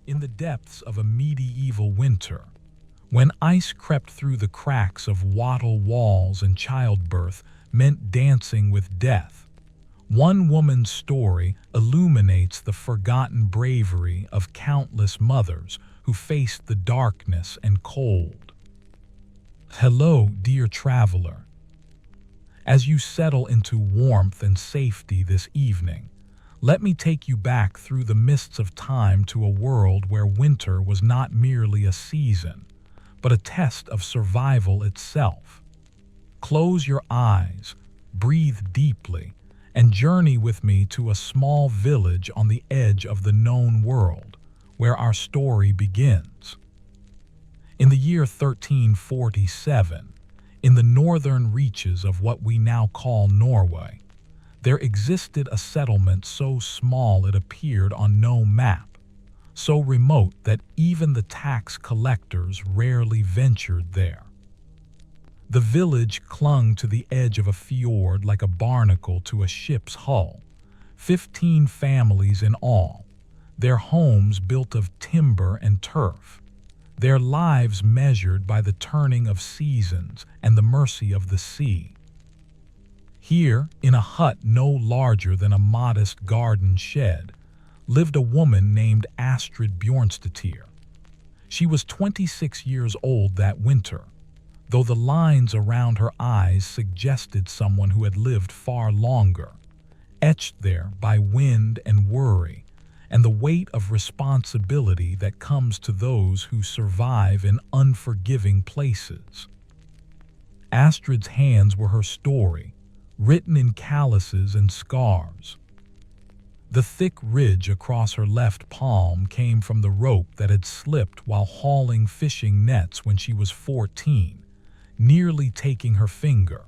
In the depths of a medieval winter, when ice crept through the cracks of wattle walls and childbirth meant dancing with death, one woman's story illuminates the forgotten bravery of countless mothers who faced the darkness and cold. Hello, dear traveler. As you settle into warmth and safety this evening, let me take you back through the mists of time to a world where winter was not merely a season, but a test of survival itself. Close your eyes, breathe deeply, and journey with me to a small village on the edge of the known world, where our story begins. In the year 1347, in the northern reaches of what we now call Norway, there existed a settlement so small it appeared on no map, so remote that even the tax collectors rarely ventured there. The village clung to the edge of a fjord like a barnacle to a ship's hull, 15 families in all, their homes built of timber and turf, their lives measured by the turning of seasons and the mercy of the sea. Here, in a hut no larger than a modest garden shed, lived a woman named Astrid Bjornstadtir. She was 26 years old that winter, though the lines around her eyes suggested someone who had lived far longer, etched there by wind and worry, and the weight of responsibility that comes to those who survive in unforgiving places. Astrid's hands were her story, written in calluses and scars. The thick ridge across her left palm came from the rope that had slipped while hauling fishing nets when she was 14, nearly taking her finger.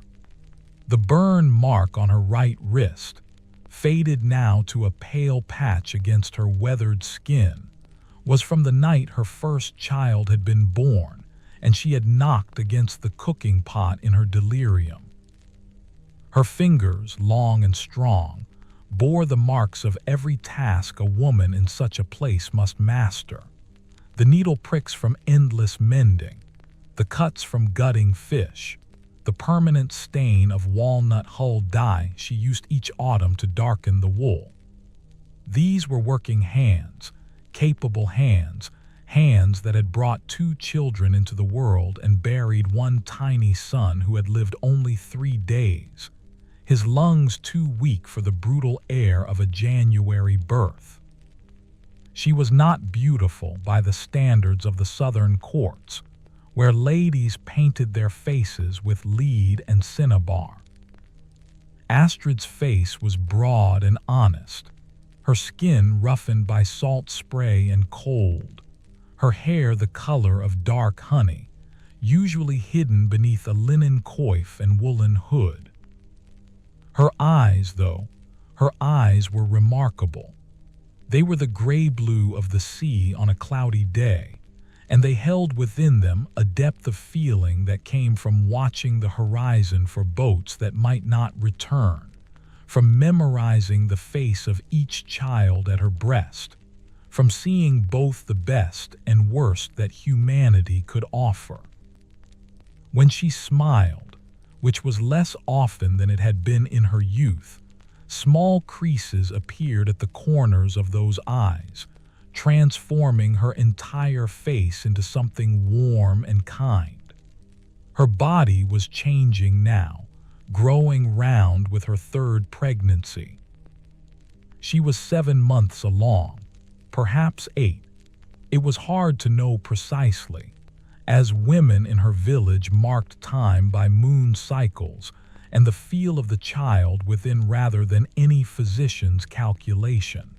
The burn mark on her right wrist, faded now to a pale patch against her weathered skin, was from the night her first child had been born and she had knocked against the cooking pot in her delirium. Her fingers, long and strong, bore the marks of every task a woman in such a place must master. The needle pricks from endless mending, the cuts from gutting fish, the permanent stain of walnut hull dye she used each autumn to darken the wool. These were working hands, capable hands, hands that had brought 2 children into the world and buried one tiny son who had lived only 3 days, his lungs too weak for the brutal air of a January birth. She was not beautiful by the standards of the southern courts, where ladies painted their faces with lead and cinnabar. Astrid's face was broad and honest, her skin roughened by salt spray and cold, her hair the color of dark honey, usually hidden beneath a linen coif and woolen hood. Her eyes, though, her eyes were remarkable. They were the gray-blue of the sea on a cloudy day, and they held within them a depth of feeling that came from watching the horizon for boats that might not return, from memorizing the face of each child at her breast, from seeing both the best and worst that humanity could offer. When she smiled, which was less often than it had been in her youth, small creases appeared at the corners of those eyes, transforming her entire face into something warm and kind. Her body was changing now, growing round with her 3rd pregnancy. She was 7 months along, perhaps 8. It was hard to know precisely, as women in her village marked time by moon cycles and the feel of the child within rather than any physician's calculation.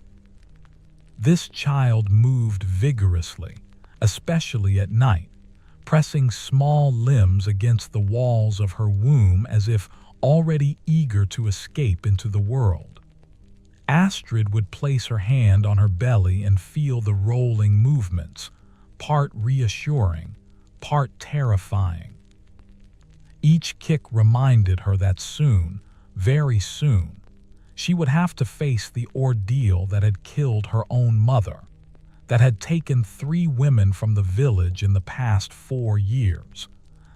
This child moved vigorously, especially at night, pressing small limbs against the walls of her womb as if already eager to escape into the world. Astrid would place her hand on her belly and feel the rolling movements, part reassuring, part terrifying. Each kick reminded her that soon, very soon, she would have to face the ordeal that had killed her own mother, that had taken 3 women from the village in the past 4 years,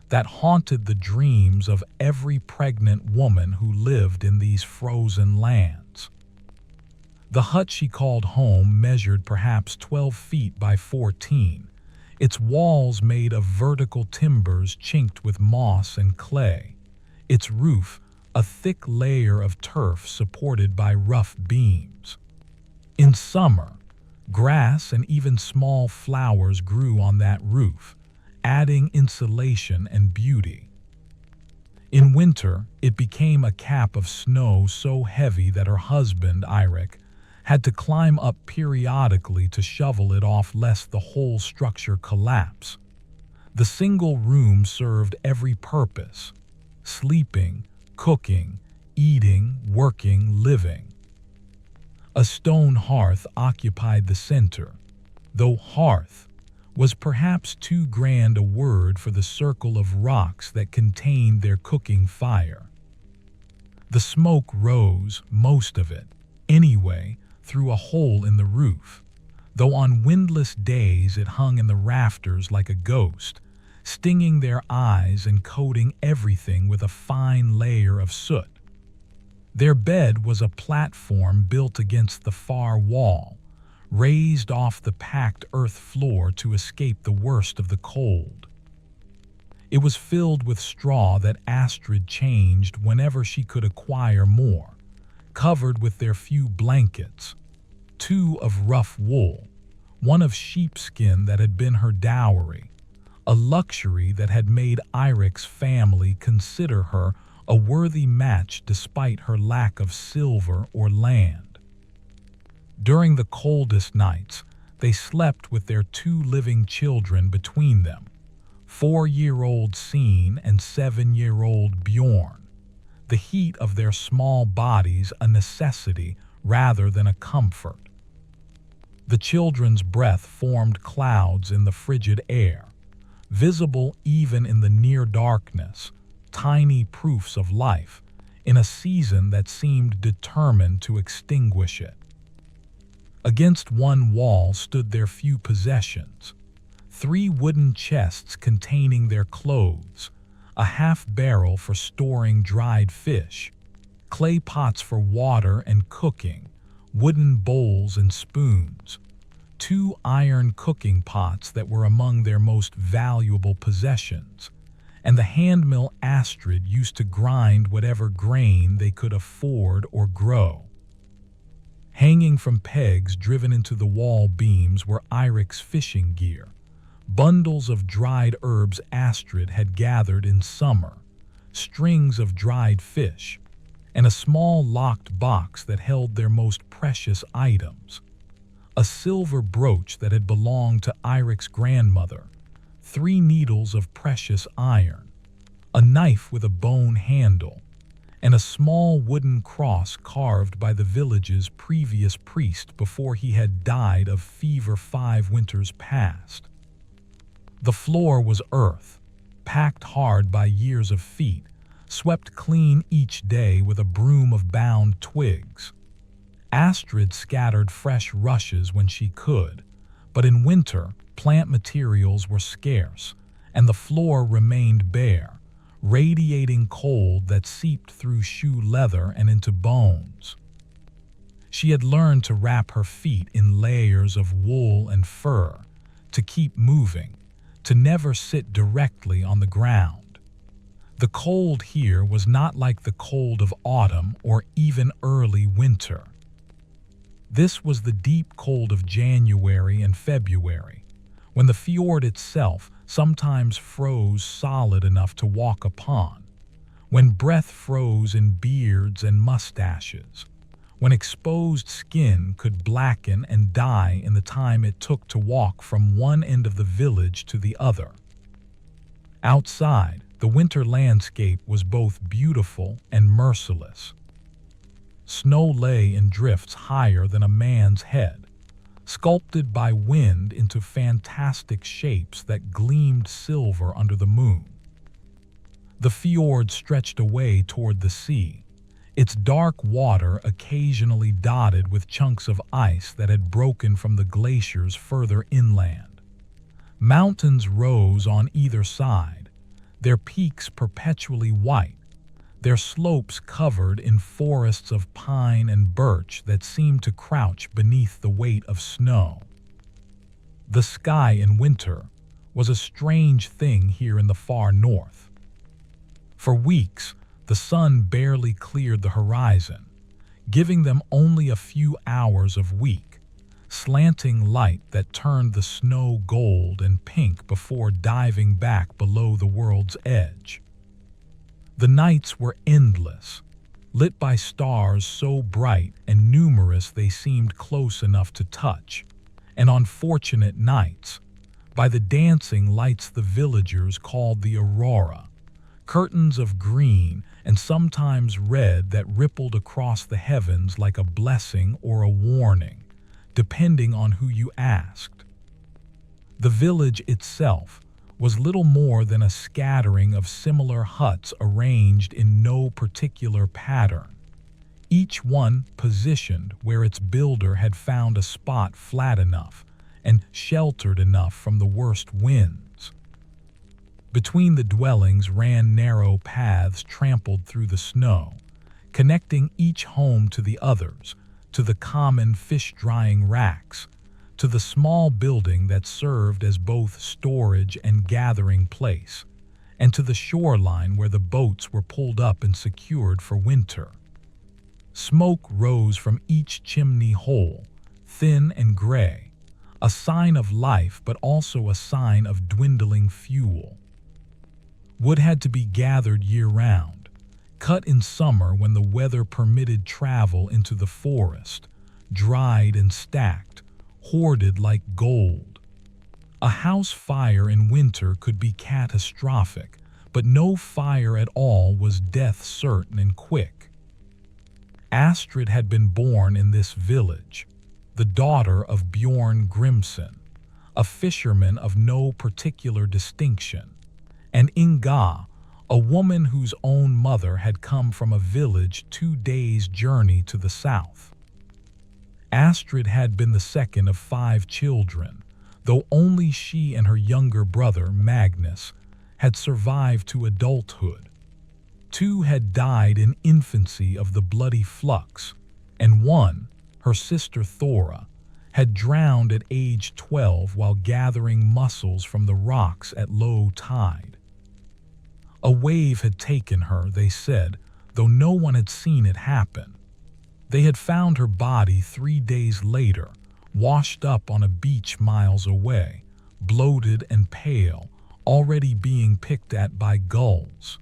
that haunted the dreams of every pregnant woman who lived in these frozen lands. The hut she called home measured perhaps 12 feet by 14, its walls made of vertical timbers chinked with moss and clay, its roof a thick layer of turf supported by rough beams. In summer, grass and even small flowers grew on that roof, adding insulation and beauty. In winter, it became a cap of snow so heavy that her husband, Eirik, had to climb up periodically to shovel it off lest the whole structure collapse. The single room served every purpose: sleeping, cooking, eating, working, living. A stone hearth occupied the center, though hearth was perhaps too grand a word for the circle of rocks that contained their cooking fire. The smoke rose, most of it, anyway, through a hole in the roof, though on windless days it hung in the rafters like a ghost, stinging their eyes and coating everything with a fine layer of soot. Their bed was a platform built against the far wall, raised off the packed earth floor to escape the worst of the cold. It was filled with straw that Astrid changed whenever she could acquire more, covered with their few blankets, 2 of rough wool, 1 of sheepskin that had been her dowry, a luxury that had made Eirik's family consider her a worthy match despite her lack of silver or land. During the coldest nights, they slept with their 2 living children between them, 4-year-old Signe and 7-year-old Bjorn, the heat of their small bodies a necessity rather than a comfort. The children's breath formed clouds in the frigid air, visible even in the near darkness, tiny proofs of life, in a season that seemed determined to extinguish it. Against one wall stood their few possessions: 3 wooden chests containing their clothes, a half-barrel for storing dried fish, clay pots for water and cooking, wooden bowls and spoons, 2 iron cooking pots that were among their most valuable possessions, and the handmill Astrid used to grind whatever grain they could afford or grow. Hanging from pegs driven into the wall beams were Eirik's fishing gear, bundles of dried herbs Astrid had gathered in summer, strings of dried fish, and a small locked box that held their most precious items: a silver brooch that had belonged to Eirik's grandmother, 3 needles of precious iron, a knife with a bone handle, and a small wooden cross carved by the village's previous priest before he had died of fever 5 winters past. The floor was earth, packed hard by years of feet, swept clean each day with a broom of bound twigs. Astrid scattered fresh rushes when she could, but in winter plant materials were scarce, and the floor remained bare, radiating cold that seeped through shoe leather and into bones. She had learned to wrap her feet in layers of wool and fur, to keep moving, to never sit directly on the ground. The cold here was not like the cold of autumn or even early winter. This was the deep cold of January and February, when the fjord itself sometimes froze solid enough to walk upon, when breath froze in beards and mustaches, when exposed skin could blacken and die in the time it took to walk from one end of the village to the other. Outside, the winter landscape was both beautiful and merciless. Snow lay in drifts higher than a man's head, sculpted by wind into fantastic shapes that gleamed silver under the moon. The fjord stretched away toward the sea, its dark water occasionally dotted with chunks of ice that had broken from the glaciers further inland. Mountains rose on either side, their peaks perpetually white, their slopes covered in forests of pine and birch that seemed to crouch beneath the weight of snow. The sky in winter was a strange thing here in the far north. For weeks, the sun barely cleared the horizon, giving them only a few hours of weak, slanting light that turned the snow gold and pink before diving back below the world's edge. The nights were endless, lit by stars so bright and numerous they seemed close enough to touch, and on fortunate nights, by the dancing lights the villagers called the aurora, curtains of green and sometimes red that rippled across the heavens like a blessing or a warning, depending on who you asked. The village itself was little more than a scattering of similar huts arranged in no particular pattern, each one positioned where its builder had found a spot flat enough and sheltered enough from the worst winds. Between the dwellings ran narrow paths trampled through the snow, connecting each home to the others, to the common fish-drying racks, to the small building that served as both storage and gathering place, and to the shoreline where the boats were pulled up and secured for winter. Smoke rose from each chimney hole, thin and gray, a sign of life but also a sign of dwindling fuel. Wood had to be gathered year-round, cut in summer when the weather permitted travel into the forest, dried and stacked, hoarded like gold. A house fire in winter could be catastrophic, but no fire at all was death certain and quick. Astrid had been born in this village, the daughter of Bjorn Grimson, a fisherman of no particular distinction, and Inga, a woman whose own mother had come from a village 2 days' journey to the south. Astrid had been the second of 5 children, though only she and her younger brother, Magnus, had survived to adulthood. 2 had died in infancy of the bloody flux, and 1, her sister Thora, had drowned at age 12 while gathering mussels from the rocks at low tide. A wave had taken her, they said, though no one had seen it happen. They had found her body 3 days later, washed up on a beach miles away, bloated and pale, already being picked at by gulls.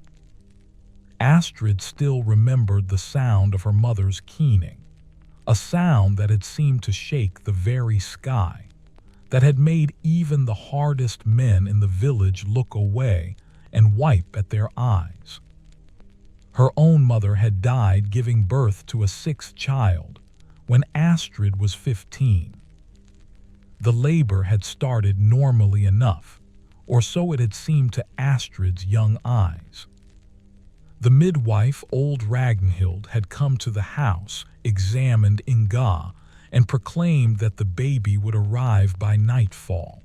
Astrid still remembered the sound of her mother's keening, a sound that had seemed to shake the very sky, that had made even the hardest men in the village look away and wipe at their eyes. Her own mother had died giving birth to a 6th child when Astrid was 15. The labor had started normally enough, or so it had seemed to Astrid's young eyes. The midwife, old Ragnhild, had come to the house, examined Inga, and proclaimed that the baby would arrive by nightfall.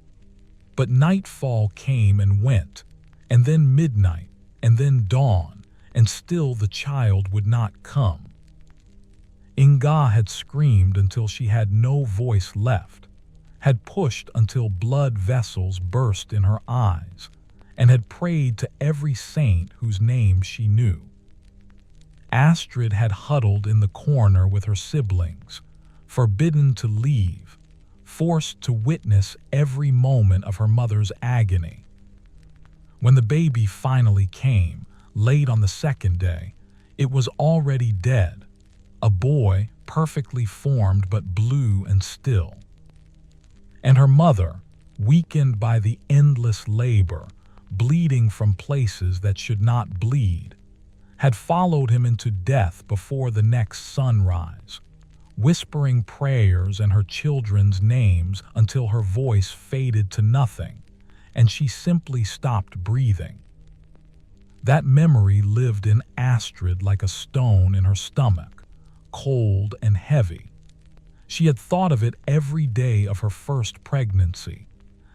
But nightfall came and went, and then midnight, and then dawn, and still the child would not come. Inga had screamed until she had no voice left, had pushed until blood vessels burst in her eyes, and had prayed to every saint whose name she knew. Astrid had huddled in the corner with her siblings, forbidden to leave, forced to witness every moment of her mother's agony. When the baby finally came, late on the 2nd day, it was already dead, a boy perfectly formed but blue and still. And her mother, weakened by the endless labor, bleeding from places that should not bleed, had followed him into death before the next sunrise, whispering prayers and her children's names until her voice faded to nothing, and she simply stopped breathing. That memory lived in Astrid like a stone in her stomach, cold and heavy. She had thought of it every day of her first pregnancy,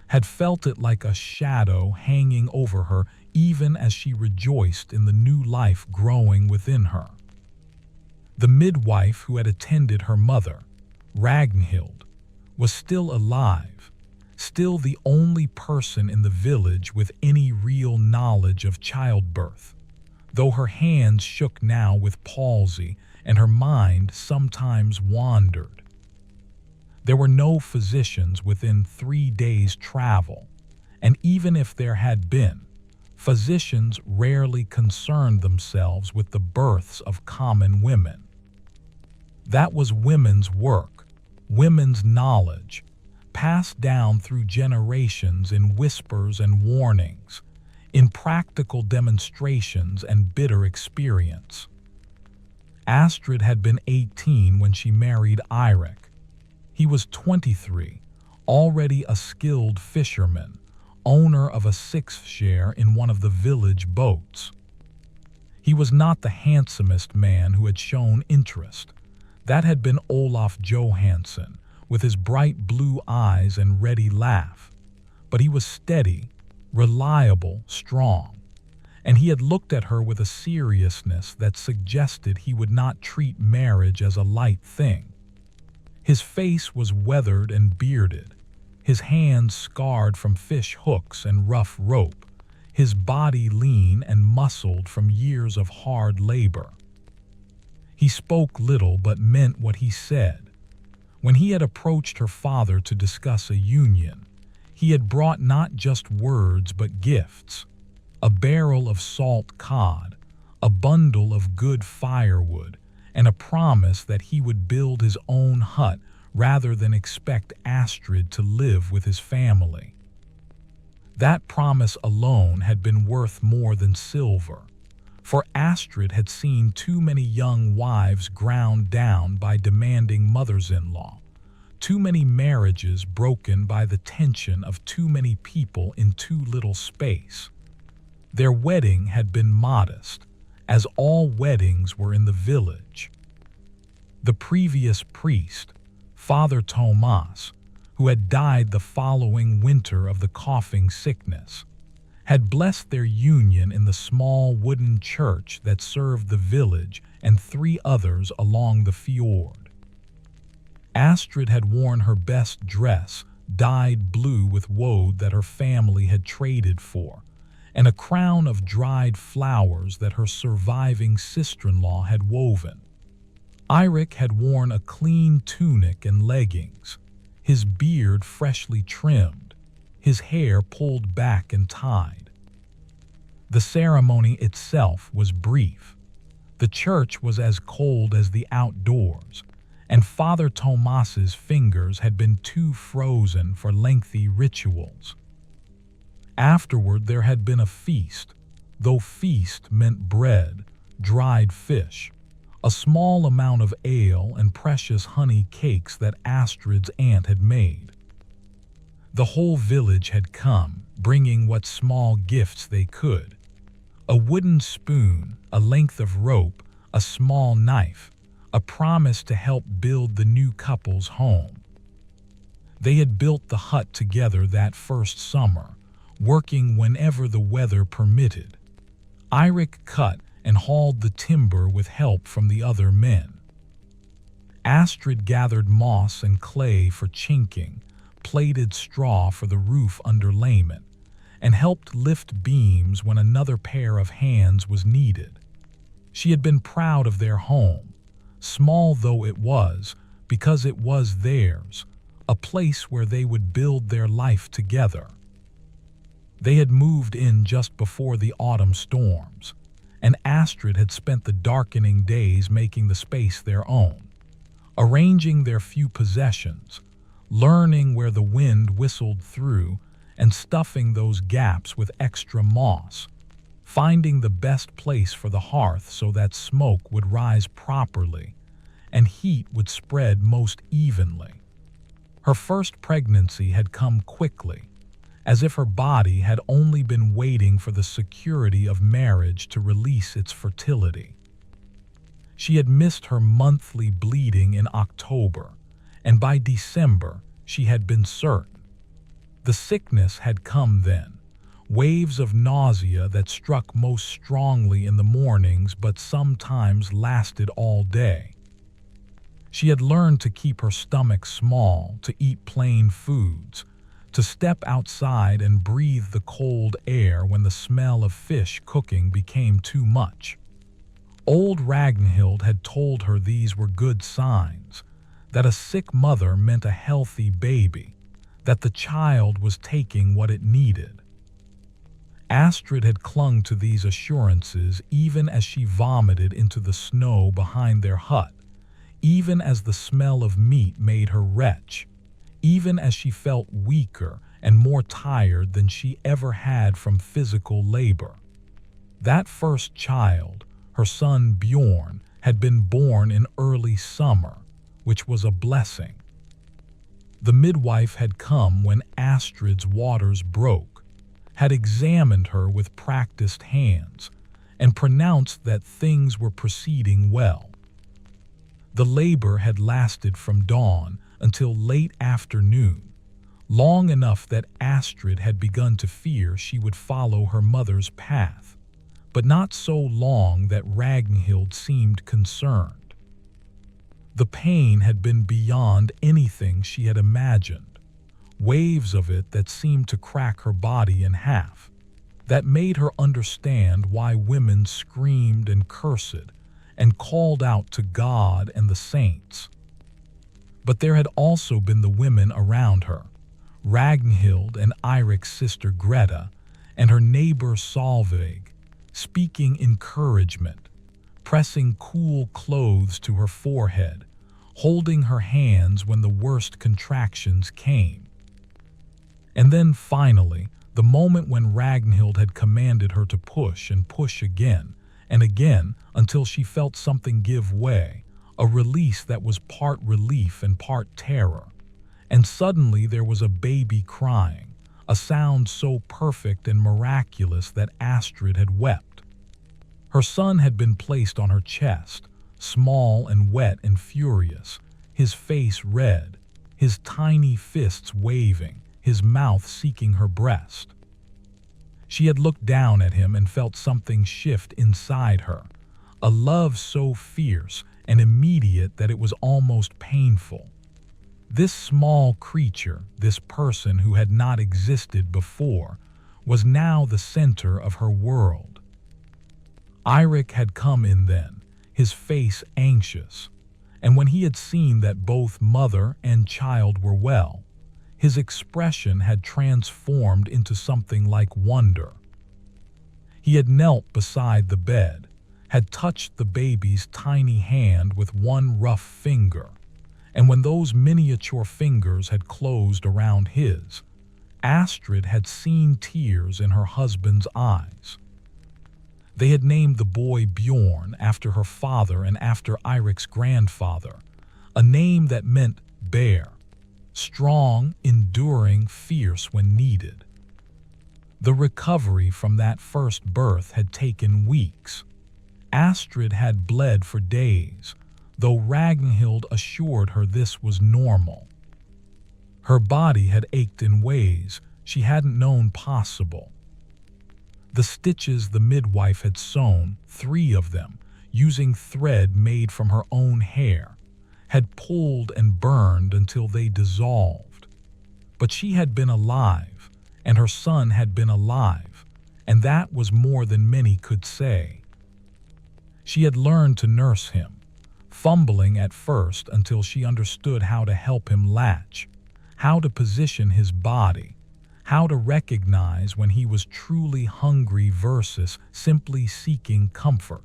had felt it like a shadow hanging over her even as she rejoiced in the new life growing within her. The midwife who had attended her mother, Ragnhild, was still alive, still the only person in the village with any real knowledge of childbirth, though her hands shook now with palsy and her mind sometimes wandered. There were no physicians within 3 days' travel, and even if there had been, physicians rarely concerned themselves with the births of common women. That was women's work, women's knowledge, passed down through generations in whispers and warnings, in practical demonstrations and bitter experience. Astrid had been 18 when she married Eirik. He was 23, already a skilled fisherman, owner of a 6th share in one of the village boats. He was not the handsomest man who had shown interest. That had been Olaf Johansson, with his bright blue eyes and ready laugh. But he was steady, reliable, strong, and he had looked at her with a seriousness that suggested he would not treat marriage as a light thing. His face was weathered and bearded, his hands scarred from fish hooks and rough rope, his body lean and muscled from years of hard labor. He spoke little but meant what he said. When he had approached her father to discuss a union, he had brought not just words but gifts: a barrel of salt cod, a bundle of good firewood, and a promise that he would build his own hut rather than expect Astrid to live with his family. That promise alone had been worth more than silver, for Astrid had seen too many young wives ground down by demanding mothers-in-law, too many marriages broken by the tension of too many people in too little space. Their wedding had been modest, as all weddings were in the village. The previous priest, Father Tomas, who had died the following winter of the coughing sickness, had blessed their union in the small wooden church that served the village and 3 others along the fjord. Astrid had worn her best dress, dyed blue with woad that her family had traded for, and a crown of dried flowers that her surviving sister-in-law had woven. Eirik had worn a clean tunic and leggings, his beard freshly trimmed, his hair pulled back and tied. The ceremony itself was brief. The church was as cold as the outdoors, and Father Tomas's fingers had been too frozen for lengthy rituals. Afterward there had been a feast, though feast meant bread, dried fish, a small amount of ale and precious honey cakes that Astrid's aunt had made. The whole village had come, bringing what small gifts they could: a wooden spoon, a length of rope, a small knife, a promise to help build the new couple's home. They had built the hut together that first summer, working whenever the weather permitted. Eirik cut and hauled the timber with help from the other men. Astrid gathered moss and clay for chinking, plaited straw for the roof underlayment, and helped lift beams when another pair of hands was needed. She had been proud of their home, small though it was, because it was theirs, a place where they would build their life together. They had moved in just before the autumn storms, and Astrid had spent the darkening days making the space their own, arranging their few possessions, learning where the wind whistled through, and stuffing those gaps with extra moss, finding the best place for the hearth so that smoke would rise properly and heat would spread most evenly. Her first pregnancy had come quickly, as if her body had only been waiting for the security of marriage to release its fertility. She had missed her monthly bleeding in October, and by December she had been certain. The sickness had come then, waves of nausea that struck most strongly in the mornings but sometimes lasted all day. She had learned to keep her stomach small, to eat plain foods, to step outside and breathe the cold air when the smell of fish cooking became too much. Old Ragnhild had told her these were good signs, that a sick mother meant a healthy baby, that the child was taking what it needed. Astrid had clung to these assurances even as she vomited into the snow behind their hut, even as the smell of meat made her retch, even as she felt weaker and more tired than she ever had from physical labor. That first child, her son Bjorn, had been born in early summer, which was a blessing. The midwife had come when Astrid's waters broke, had examined her with practiced hands, and pronounced that things were proceeding well. The labor had lasted from dawn until late afternoon, long enough that Astrid had begun to fear she would follow her mother's path, but not so long that Ragnhild seemed concerned. The pain had been beyond anything she had imagined, waves of it that seemed to crack her body in half, that made her understand why women screamed and cursed and called out to God and the saints. But there had also been the women around her, Ragnhild and Eirik's sister Greta, and her neighbor Solveig, speaking encouragement, pressing cool clothes to her forehead, holding her hands when the worst contractions came. And then finally, the moment when Ragnhild had commanded her to push and push again and again until she felt something give way, a release that was part relief and part terror. And suddenly there was a baby crying, a sound so perfect and miraculous that Astrid had wept. Her son had been placed on her chest, small and wet and furious, his face red, his tiny fists waving, his mouth seeking her breast. She had looked down at him and felt something shift inside her, a love so fierce and immediate that it was almost painful. This small creature, this person who had not existed before, was now the center of her world. Eirik had come in then, his face anxious, and when he had seen that both mother and child were well, his expression had transformed into something like wonder. He had knelt beside the bed, had touched the baby's tiny hand with one rough finger, and when those miniature fingers had closed around his, Astrid had seen tears in her husband's eyes. They had named the boy Bjorn after her father and after Eirik's grandfather, a name that meant bear, strong, enduring, fierce when needed. The recovery from that first birth had taken weeks. Astrid had bled for days, though Ragnhild assured her this was normal. Her body had ached in ways she hadn't known possible. The stitches the midwife had sewn, 3 of them, using thread made from her own hair, had pulled and burned until they dissolved. But she had been alive, and her son had been alive, and that was more than many could say. She had learned to nurse him, fumbling at first until she understood how to help him latch, how to position his body, how to recognize when he was truly hungry versus simply seeking comfort.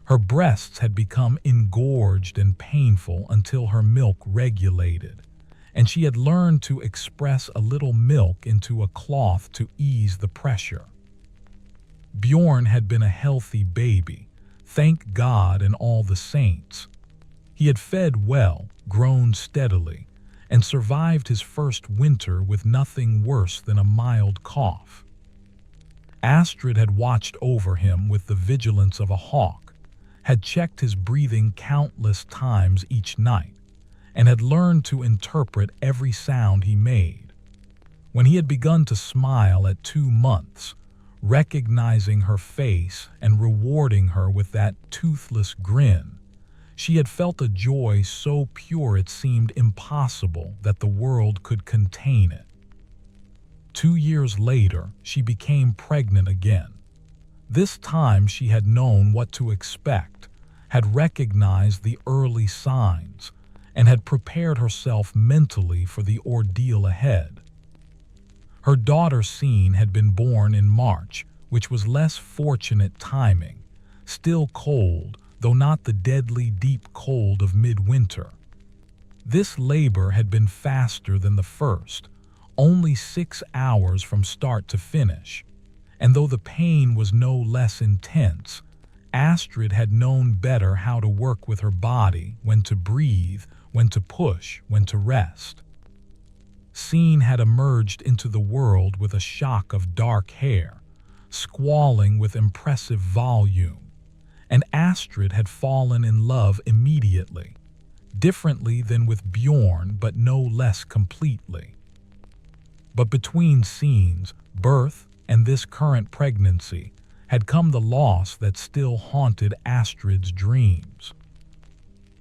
Her breasts had become engorged and painful until her milk regulated, and she had learned to express a little milk into a cloth to ease the pressure. Bjorn had been a healthy baby, thank God and all the saints. He had fed well, grown steadily, and survived his first winter with nothing worse than a mild cough. Astrid had watched over him with the vigilance of a hawk, had checked his breathing countless times each night, and had learned to interpret every sound he made. When he had begun to smile at 2 months, recognizing her face and rewarding her with that toothless grin, she had felt a joy so pure it seemed impossible that the world could contain it. 2 years later, she became pregnant again. This time she had known what to expect, had recognized the early signs, and had prepared herself mentally for the ordeal ahead. Her daughter Scene had been born in March, which was less fortunate timing, still cold, though not the deadly deep cold of midwinter. This labor had been faster than the first, only 6 hours from start to finish, and though the pain was no less intense, Astrid had known better how to work with her body, when to breathe, when to push, when to rest. Scene had emerged into the world with a shock of dark hair, squalling with impressive volume, and Astrid had fallen in love immediately, differently than with Bjorn but no less completely. But between Scene's birth and this current pregnancy had come the loss that still haunted Astrid's dreams.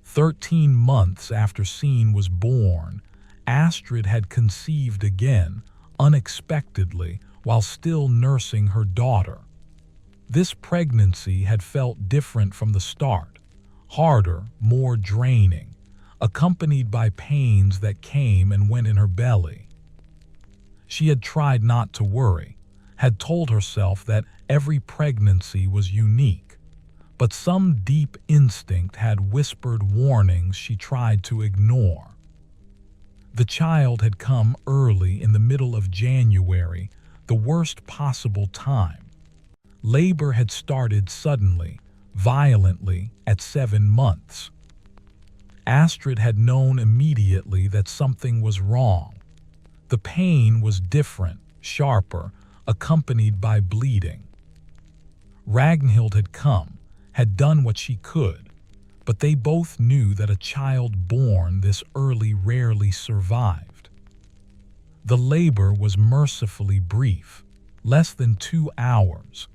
13 months after Scene was born, Astrid had conceived again, unexpectedly, while still nursing her daughter. This pregnancy had felt different from the start, harder, more draining, accompanied by pains that came and went in her belly. She had tried not to worry, had told herself that every pregnancy was unique, but some deep instinct had whispered warnings she tried to ignore. The child had come early in the middle of January, the worst possible time. Labor had started suddenly, violently, at 7 months. Astrid had known immediately that something was wrong. The pain was different, sharper, accompanied by bleeding. Ragnhild had come, had done what she could, but they both knew that a child born this early rarely survived. The labor was mercifully brief, less than 2 hours,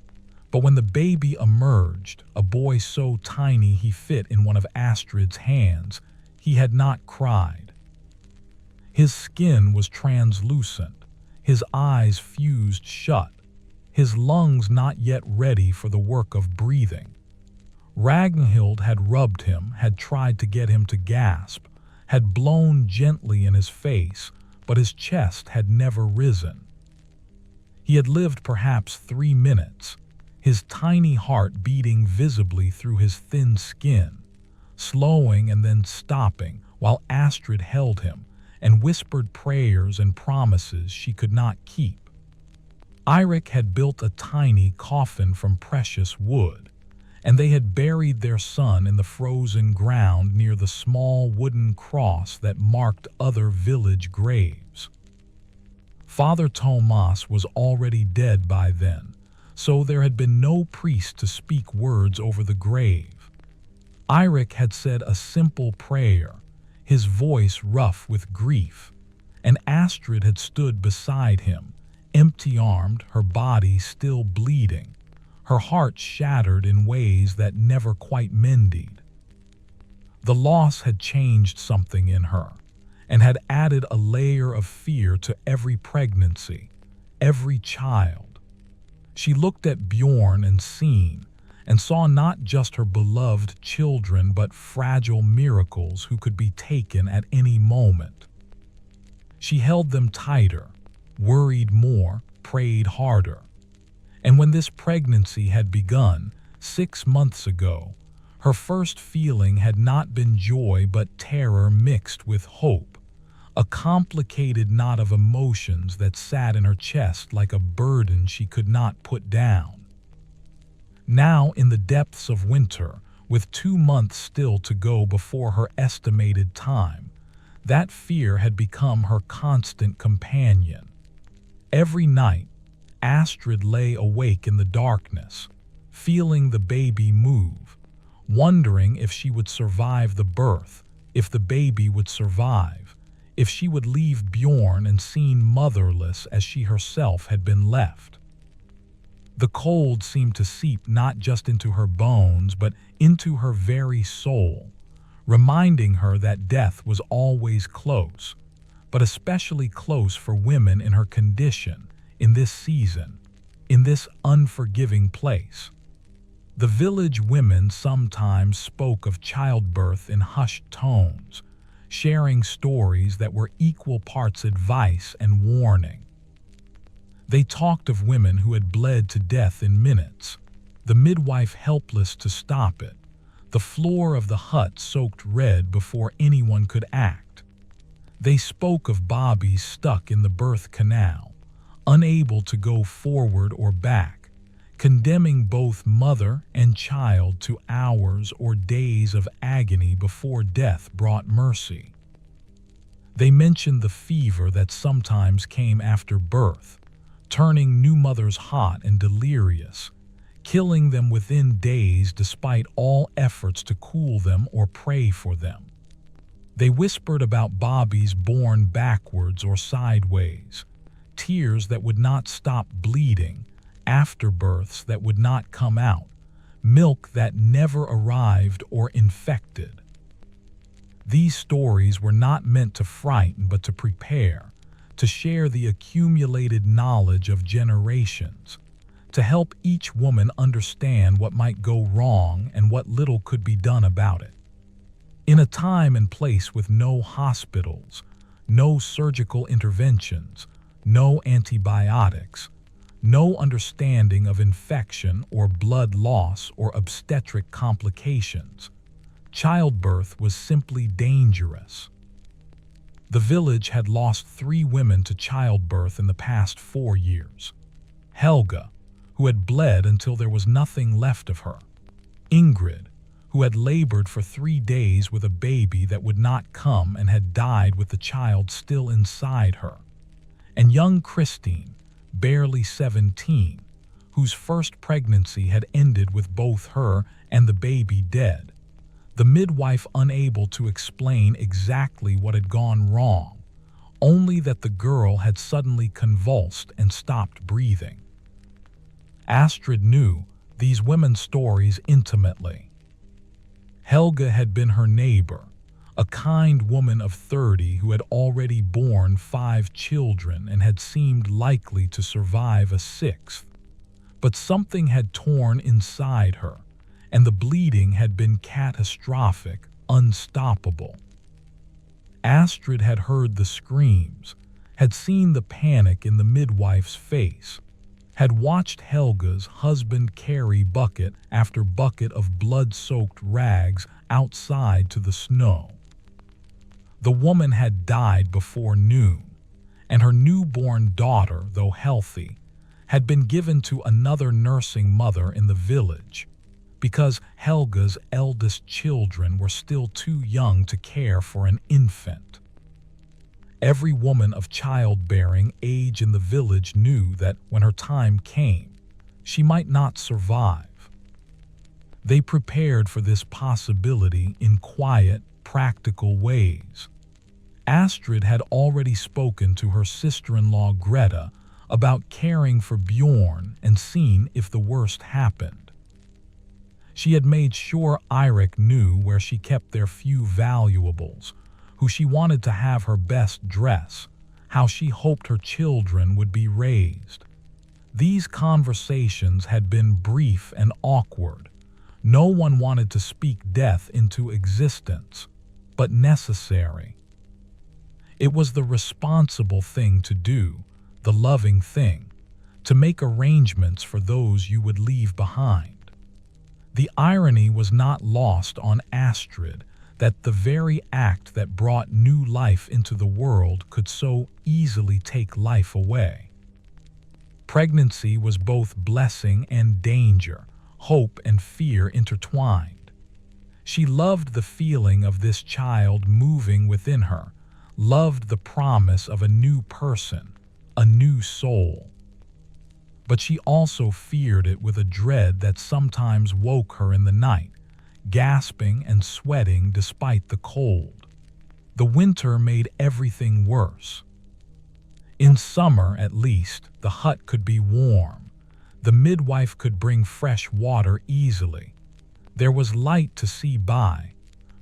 but when the baby emerged, a boy so tiny he fit in one of Astrid's hands, he had not cried. His skin was translucent, his eyes fused shut, his lungs not yet ready for the work of breathing. Ragnhild had rubbed him, had tried to get him to gasp, had blown gently in his face, but his chest had never risen. He had lived perhaps 3 minutes, his tiny heart beating visibly through his thin skin, slowing and then stopping while Astrid held him and whispered prayers and promises she could not keep. Eirik had built a tiny coffin from precious wood, and they had buried their son in the frozen ground near the small wooden cross that marked other village graves. Father Tomas was already dead by then, so there had been no priest to speak words over the grave. Eirik had said a simple prayer, his voice rough with grief, and Astrid had stood beside him, empty-armed, her body still bleeding, her heart shattered in ways that never quite mended. The loss had changed something in her, and had added a layer of fear to every pregnancy, every child. She looked at Bjorn and Scene, and saw not just her beloved children but fragile miracles who could be taken at any moment. She held them tighter, worried more, prayed harder. And when this pregnancy had begun, 6 months ago, her first feeling had not been joy but terror mixed with hope, a complicated knot of emotions that sat in her chest like a burden she could not put down. Now, in the depths of winter, with 2 months still to go before her estimated time, That fear had become her constant companion. Every night, Astrid lay awake in the darkness, feeling the baby move, wondering if she would survive the birth, if the baby would survive, if she would leave Bjorn and seen motherless as she herself had been left. The cold seemed to seep not just into her bones, but into her very soul, reminding her that death was always close, but especially close for women in her condition, in this season, in this unforgiving place. The village women sometimes spoke of childbirth in hushed tones, sharing stories that were equal parts advice and warning. They talked of women who had bled to death in minutes, the midwife helpless to stop it, the floor of the hut soaked red before anyone could act. They spoke of Bobbies stuck in the birth canal, unable to go forward or back, condemning both mother and child to hours or days of agony before death brought mercy. They mentioned the fever that sometimes came after birth, turning new mothers hot and delirious, killing them within days despite all efforts to cool them or pray for them. They whispered about Bobbies born backwards or sideways, tears that would not stop bleeding, afterbirths that would not come out, milk that never arrived or infected. These stories were not meant to frighten but to prepare, to share the accumulated knowledge of generations, to help each woman understand what might go wrong and what little could be done about it. In a time and place with no hospitals, no surgical interventions, no antibiotics, no understanding of infection or blood loss or obstetric complications, childbirth was simply dangerous. The village had lost 3 women to childbirth in the past 4 years. Helga, who had bled until there was nothing left of her. Ingrid, who had labored for 3 days with a baby that would not come and had died with the child still inside her. And young Christine, barely 17, whose first pregnancy had ended with both her and the baby dead. The midwife unable to explain exactly what had gone wrong, only that the girl had suddenly convulsed and stopped breathing. Astrid knew these women's stories intimately. Helga had been her neighbor, a kind woman of 30 who had already borne 5 children and had seemed likely to survive a 6th. But something had torn inside her, and the bleeding had been catastrophic, unstoppable. Astrid had heard the screams, had seen the panic in the midwife's face, had watched Helga's husband carry bucket after bucket of blood-soaked rags outside to the snow. The woman had died before noon, and her newborn daughter, though healthy, had been given to another nursing mother in the village, because Helga's eldest children were still too young to care for an infant. Every woman of childbearing age in the village knew that when her time came, she might not survive. They prepared for this possibility in quiet, practical ways. Astrid had already spoken to her sister-in-law Greta about caring for Bjorn and seen if the worst happened. She had made sure Eirik knew where she kept their few valuables, who she wanted to have her best dress, how she hoped her children would be raised. These conversations had been brief and awkward. No one wanted to speak death into existence, but necessary. It was the responsible thing to do, the loving thing, to make arrangements for those you would leave behind. The irony was not lost on Astrid that the very act that brought new life into the world could so easily take life away. Pregnancy was both blessing and danger, hope and fear intertwined. She loved the feeling of this child moving within her, loved the promise of a new person, a new soul. But she also feared it with a dread that sometimes woke her in the night, gasping and sweating despite the cold. The winter made everything worse. In summer, at least, the hut could be warm. The midwife could bring fresh water easily. There was light to see by.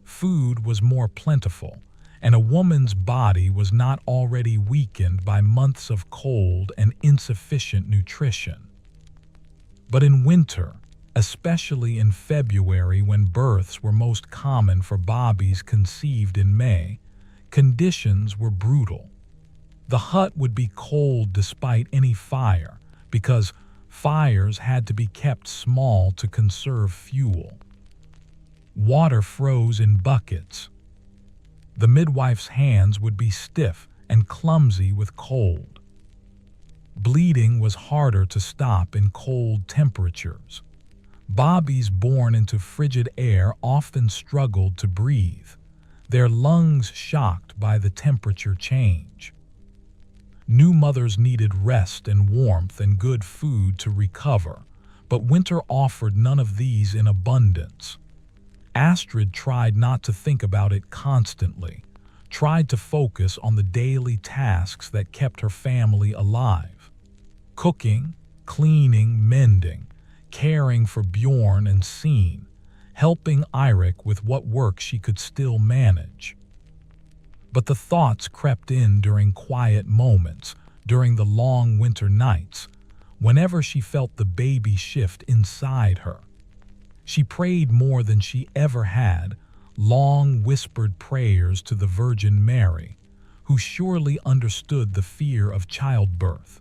Food was more plentiful, and a woman's body was not already weakened by months of cold and insufficient nutrition. But in winter, especially in February when births were most common for babies conceived in May, conditions were brutal. The hut would be cold despite any fire, because fires had to be kept small to conserve fuel. Water froze in buckets. The midwife's hands would be stiff and clumsy with cold. Bleeding was harder to stop in cold temperatures. Babies born into frigid air often struggled to breathe, their lungs shocked by the temperature change. New mothers needed rest and warmth and good food to recover, but winter offered none of these in abundance. Astrid tried not to think about it constantly, tried to focus on the daily tasks that kept her family alive. Cooking, cleaning, mending, caring for Bjorn and Seen, helping Eirik with what work she could still manage. But the thoughts crept in during quiet moments, during the long winter nights, whenever she felt the baby shift inside her. She prayed more than she ever had, long whispered prayers to the Virgin Mary, who surely understood the fear of childbirth,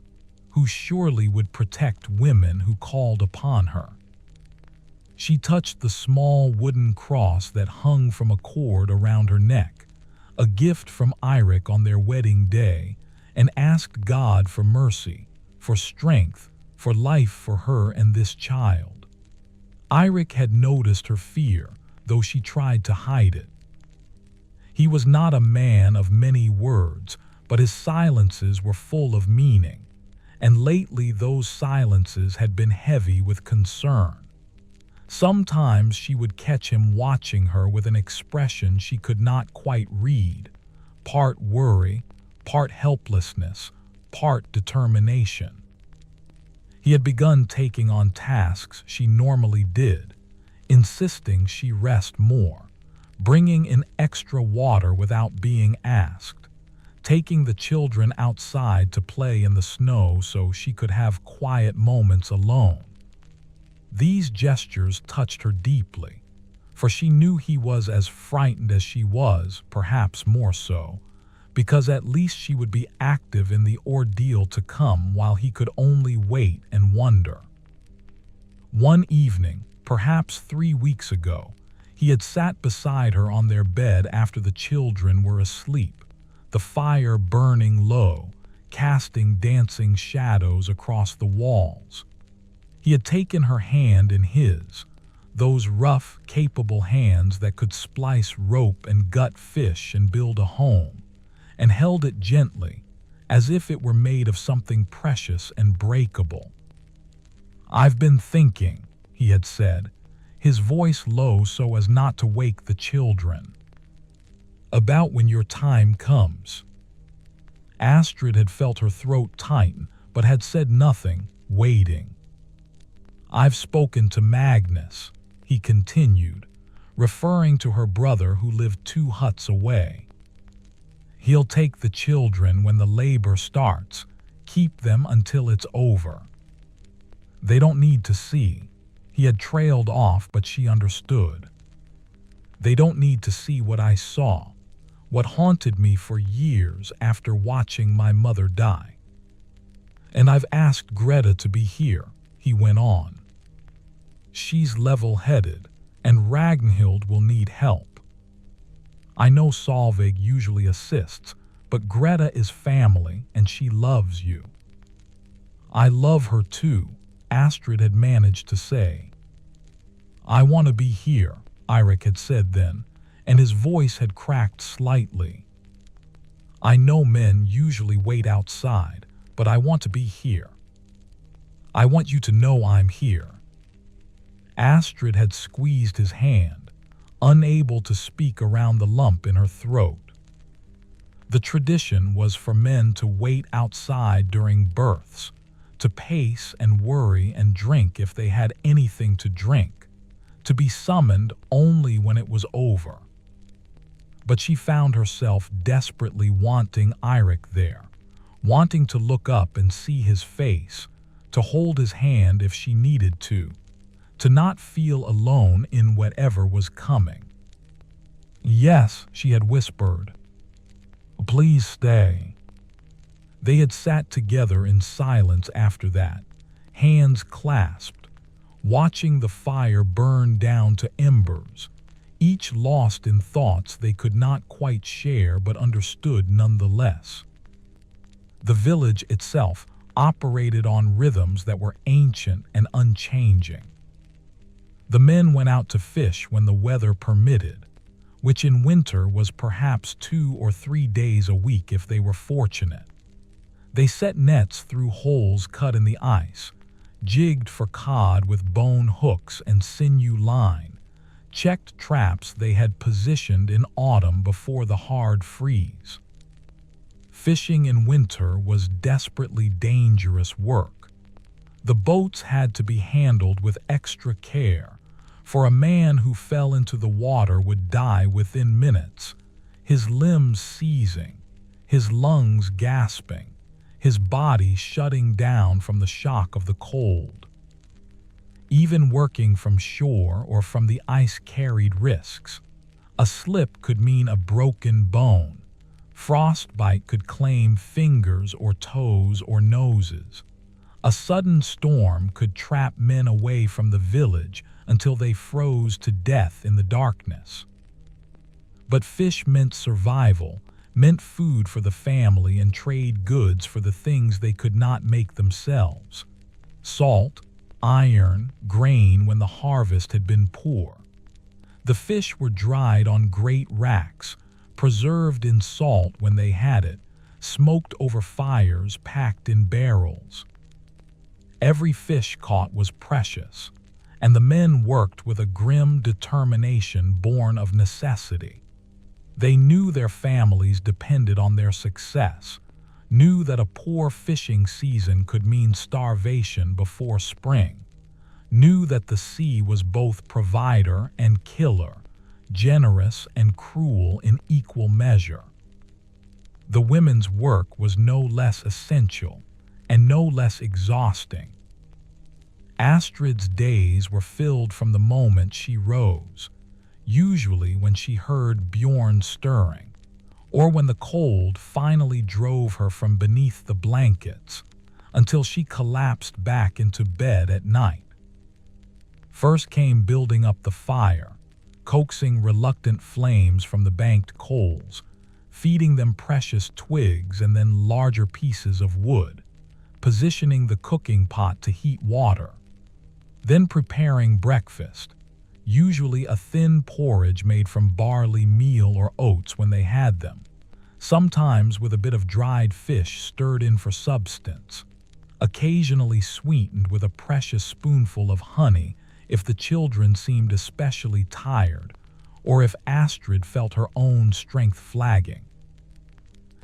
who surely would protect women who called upon her. She touched the small wooden cross that hung from a cord around her neck, a gift from Eirik on their wedding day, and asked God for mercy, for strength, for life for her and this child. Eirik had noticed her fear, though she tried to hide it. He was not a man of many words, but his silences were full of meaning, and lately those silences had been heavy with concern. Sometimes she would catch him watching her with an expression she could not quite read, part worry, part helplessness, part determination. He had begun taking on tasks she normally did, insisting she rest more, bringing in extra water without being asked, taking the children outside to play in the snow so she could have quiet moments alone. These gestures touched her deeply, for she knew he was as frightened as she was, perhaps more so, because at least she would be active in the ordeal to come while he could only wait and wonder. One evening, perhaps 3 weeks ago, he had sat beside her on their bed after the children were asleep, the fire burning low, casting dancing shadows across the walls. He had taken her hand in his, those rough, capable hands that could splice rope and gut fish and build a home, and held it gently, as if it were made of something precious and breakable. "I've been thinking," he had said, his voice low so as not to wake the children, "about when your time comes." Astrid had felt her throat tighten, but had said nothing, waiting. "I've spoken to Magnus," he continued, referring to her brother who lived 2 huts away. "He'll take the children when the labor starts, keep them until it's over. They don't need to see." He had trailed off, but she understood. "They don't need to see what I saw, what haunted me for years after watching my mother die. And I've asked Greta to be here," he went on. "She's level-headed, and Ragnhild will need help. I know Solveig usually assists, but Greta is family and she loves you." "I love her too," Astrid had managed to say. "I want to be here," Eirik had said then, and his voice had cracked slightly. I know men usually wait outside, but I want to be here. I want you to know I'm here." Astrid had squeezed his hand, unable to speak around the lump in her throat. The tradition was for men to wait outside during births, to pace and worry and drink if they had anything to drink, to be summoned only when it was over. But she found herself desperately wanting Eirik there, wanting to look up and see his face, to hold his hand if she needed to not feel alone in whatever was coming. "Yes," she had whispered. "Please stay." They had sat together in silence after that, hands clasped, watching the fire burn down to embers, each lost in thoughts they could not quite share but understood nonetheless. The village itself operated on rhythms that were ancient and unchanging. The men went out to fish when the weather permitted, which in winter was perhaps 2 or 3 days a week if they were fortunate. They set nets through holes cut in the ice, jigged for cod with bone hooks and sinew line, checked traps they had positioned in autumn before the hard freeze. Fishing in winter was desperately dangerous work. The boats had to be handled with extra care, for a man who fell into the water would die within minutes, his limbs seizing, his lungs gasping, his body shutting down from the shock of the cold. Even working from shore or from the ice-carried risks, a slip could mean a broken bone. Frostbite could claim fingers or toes or noses. A sudden storm could trap men away from the village until they froze to death in the darkness. But fish meant survival, meant food for the family and trade goods for the things they could not make themselves. Salt, iron, grain when the harvest had been poor. The fish were dried on great racks, preserved in salt when they had it, smoked over fires packed in barrels. Every fish caught was precious, and the men worked with a grim determination born of necessity. They knew their families depended on their success, knew that a poor fishing season could mean starvation before spring, knew that the sea was both provider and killer, generous and cruel in equal measure. The women's work was no less essential and no less exhausting. Astrid's days were filled from the moment she rose, usually when she heard Bjorn stirring, or when the cold finally drove her from beneath the blankets, until she collapsed back into bed at night. First came building up the fire, coaxing reluctant flames from the banked coals, feeding them precious twigs and then larger pieces of wood, positioning the cooking pot to heat water, then preparing breakfast, usually a thin porridge made from barley meal or oats when they had them, sometimes with a bit of dried fish stirred in for substance, occasionally sweetened with a precious spoonful of honey if the children seemed especially tired, or if Astrid felt her own strength flagging.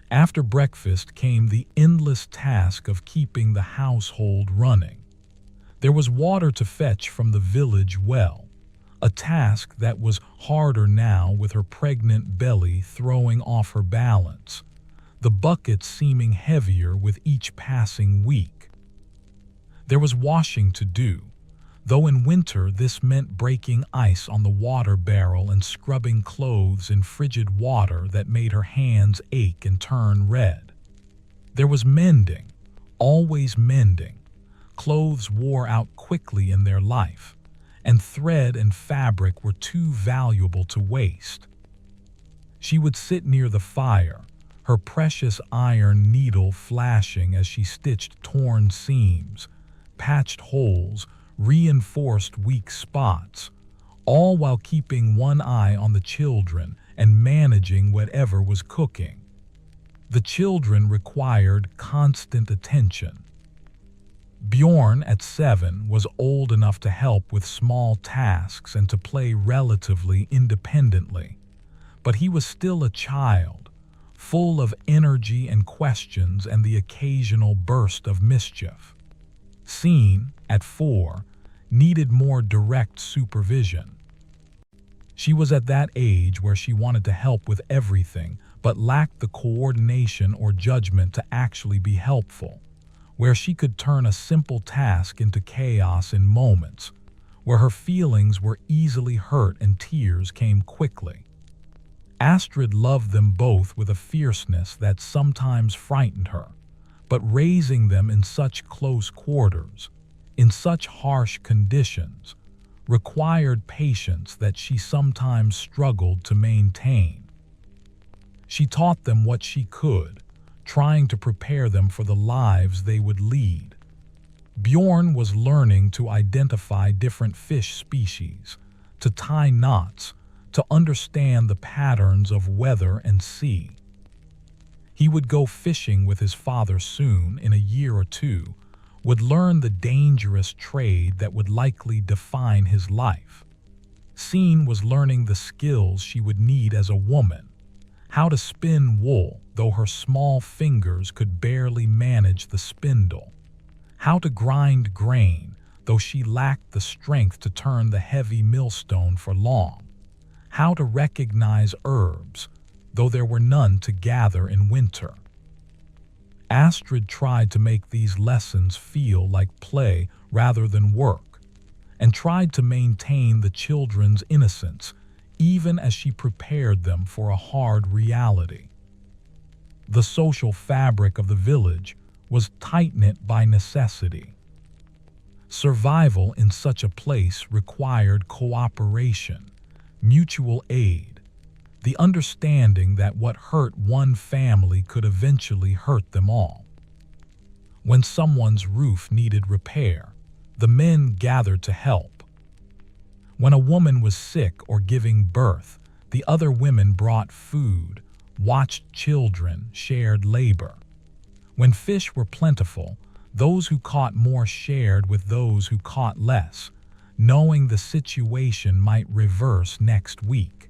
After breakfast came the endless task of keeping the household running. There was water to fetch from the village well, a task that was harder now with her pregnant belly throwing off her balance, the buckets seeming heavier with each passing week. There was washing to do, though in winter this meant breaking ice on the water barrel and scrubbing clothes in frigid water that made her hands ache and turn red. There was mending, always mending. Clothes wore out quickly in their life, and thread and fabric were too valuable to waste. She would sit near the fire, her precious iron needle flashing as she stitched torn seams, patched holes, reinforced weak spots, all while keeping one eye on the children and managing whatever was cooking. The children required constant attention. Bjorn, at 7, was old enough to help with small tasks and to play relatively independently, but he was still a child, full of energy and questions and the occasional burst of mischief. Signe, at 4, needed more direct supervision. She was at that age where she wanted to help with everything, but lacked the coordination or judgment to actually be helpful, where she could turn a simple task into chaos in moments, where her feelings were easily hurt and tears came quickly. Astrid loved them both with a fierceness that sometimes frightened her, but raising them in such close quarters, in such harsh conditions, required patience that she sometimes struggled to maintain. She taught them what she could, trying to prepare them for the lives they would lead. Bjorn was learning to identify different fish species, to tie knots, to understand the patterns of weather and sea. He would go fishing with his father soon, in a year or two, would learn the dangerous trade that would likely define his life. Signe was learning the skills she would need as a woman, how to spin wool, though her small fingers could barely manage the spindle, how to grind grain, though she lacked the strength to turn the heavy millstone for long, how to recognize herbs, though there were none to gather in winter. Astrid tried to make these lessons feel like play rather than work, and tried to maintain the children's innocence even as she prepared them for a hard reality. The social fabric of the village was tight-knit by necessity. Survival in such a place required cooperation, mutual aid, the understanding that what hurt one family could eventually hurt them all. When someone's roof needed repair, the men gathered to help. When a woman was sick or giving birth, the other women brought food, watched children, shared labor. When fish were plentiful, those who caught more shared with those who caught less, knowing the situation might reverse next week.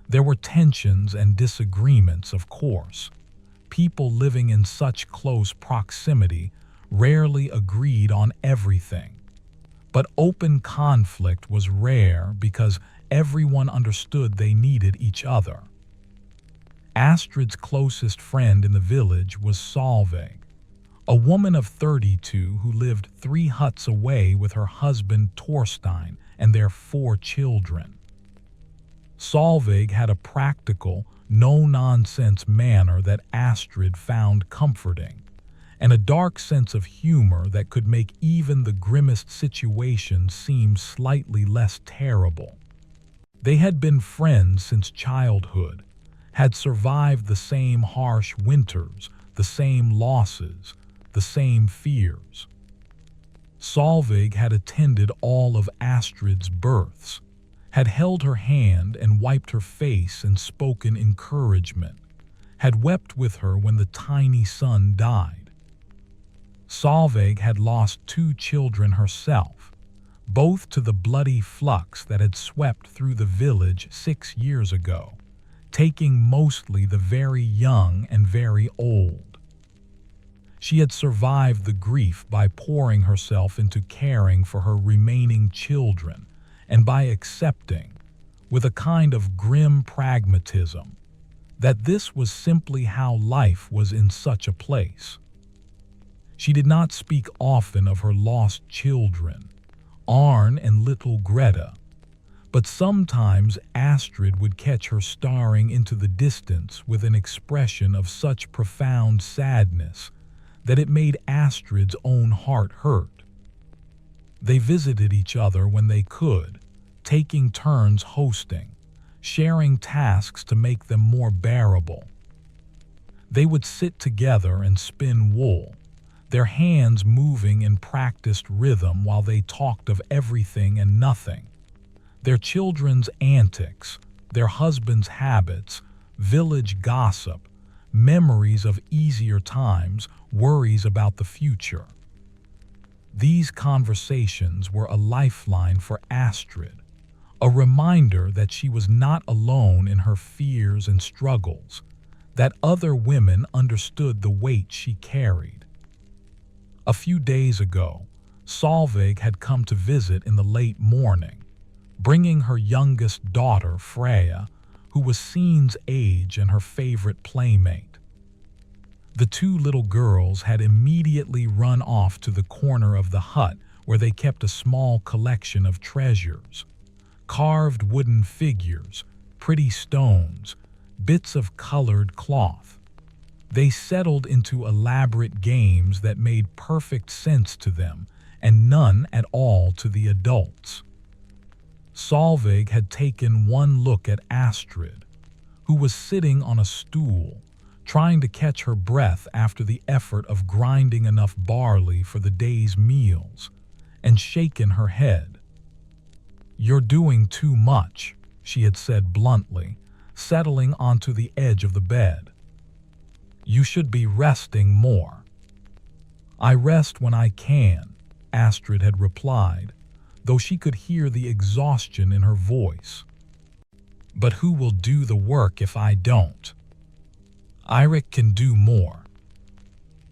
There were tensions and disagreements, of course. People living in such close proximity rarely agreed on everything. But open conflict was rare because everyone understood they needed each other. Astrid's closest friend in the village was Solveig, a woman of 32 who lived 3 huts away with her husband Torstein and their 4 children. Solveig had a practical, no-nonsense manner that Astrid found comforting, and a dark sense of humor that could make even the grimmest situations seem slightly less terrible. They had been friends since childhood, had survived the same harsh winters, the same losses, the same fears. Solveig had attended all of Astrid's births, had held her hand and wiped her face and spoken encouragement, had wept with her when the tiny son died. Solveig had lost 2 children herself, both to the bloody flux that had swept through the village 6 years ago, taking mostly the very young and very old. She had survived the grief by pouring herself into caring for her remaining children and by accepting, with a kind of grim pragmatism, that this was simply how life was in such a place. She did not speak often of her lost children, Arn and little Greta, but sometimes Astrid would catch her staring into the distance with an expression of such profound sadness that it made Astrid's own heart hurt. They visited each other when they could, taking turns hosting, sharing tasks to make them more bearable. They would sit together and spin wool, their hands moving in practiced rhythm while they talked of everything and nothing. Their children's antics, their husbands' habits, village gossip, memories of easier times, worries about the future. These conversations were a lifeline for Astrid, a reminder that she was not alone in her fears and struggles, that other women understood the weight she carried. A few days ago, Solveig had come to visit in the late morning, bringing her youngest daughter, Freya, who was Scene's age and her favorite playmate. The two little girls had immediately run off to the corner of the hut where they kept a small collection of treasures: carved wooden figures, pretty stones, bits of colored cloth. They settled into elaborate games that made perfect sense to them and none at all to the adults. Solveig had taken one look at Astrid, who was sitting on a stool, trying to catch her breath after the effort of grinding enough barley for the day's meals, and shaken her head. "You're doing too much," she had said bluntly, settling onto the edge of the bed. "You should be resting more." "I rest when I can," Astrid had replied, though she could hear the exhaustion in her voice. "But who will do the work if I don't? Eirik can do more.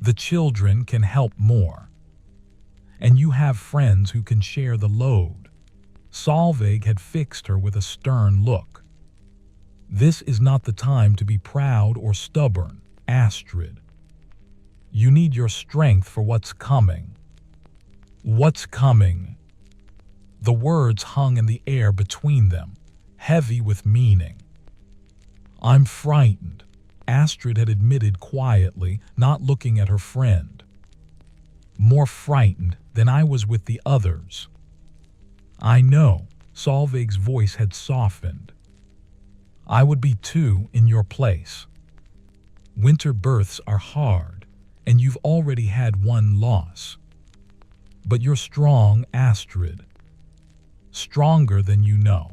The children can help more. And you have friends who can share the load." Solveig had fixed her with a stern look. "This is not the time to be proud or stubborn, Astrid. You need your strength for what's coming." "What's coming?" The words hung in the air between them, heavy with meaning. "I'm frightened," Astrid had admitted quietly, not looking at her friend. "More frightened than I was with the others." "I know," Solveig's voice had softened. "I would be too in your place. Winter births are hard, and you've already had one loss. But you're strong, Astrid. Stronger than you know.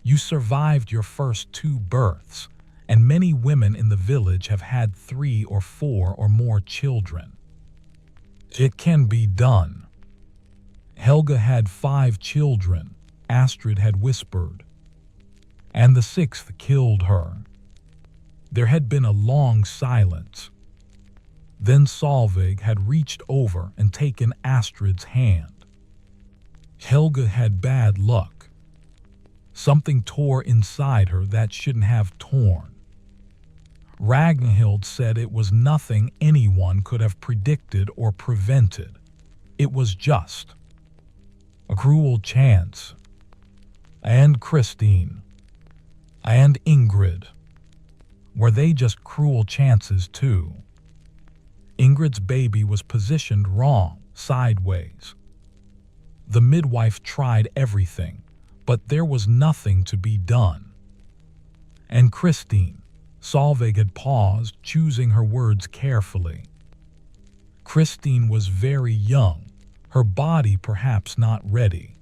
You survived your first 2 births, and many women in the village have had 3 or 4 or more children. It can be done." "Helga had 5 children," Astrid had whispered. "And the 6th killed her." There had been a long silence. Then Solveig had reached over and taken Astrid's hand. "Helga had bad luck. Something tore inside her that shouldn't have torn. Ragnhild said it was nothing anyone could have predicted or prevented. It was just a cruel chance. And Christine. And Ingrid. Were they just cruel chances too? Ingrid's baby was positioned wrong, sideways. The midwife tried everything, but there was nothing to be done. And Christine," Solveig had paused, choosing her words carefully. "Christine was very young, her body perhaps not ready.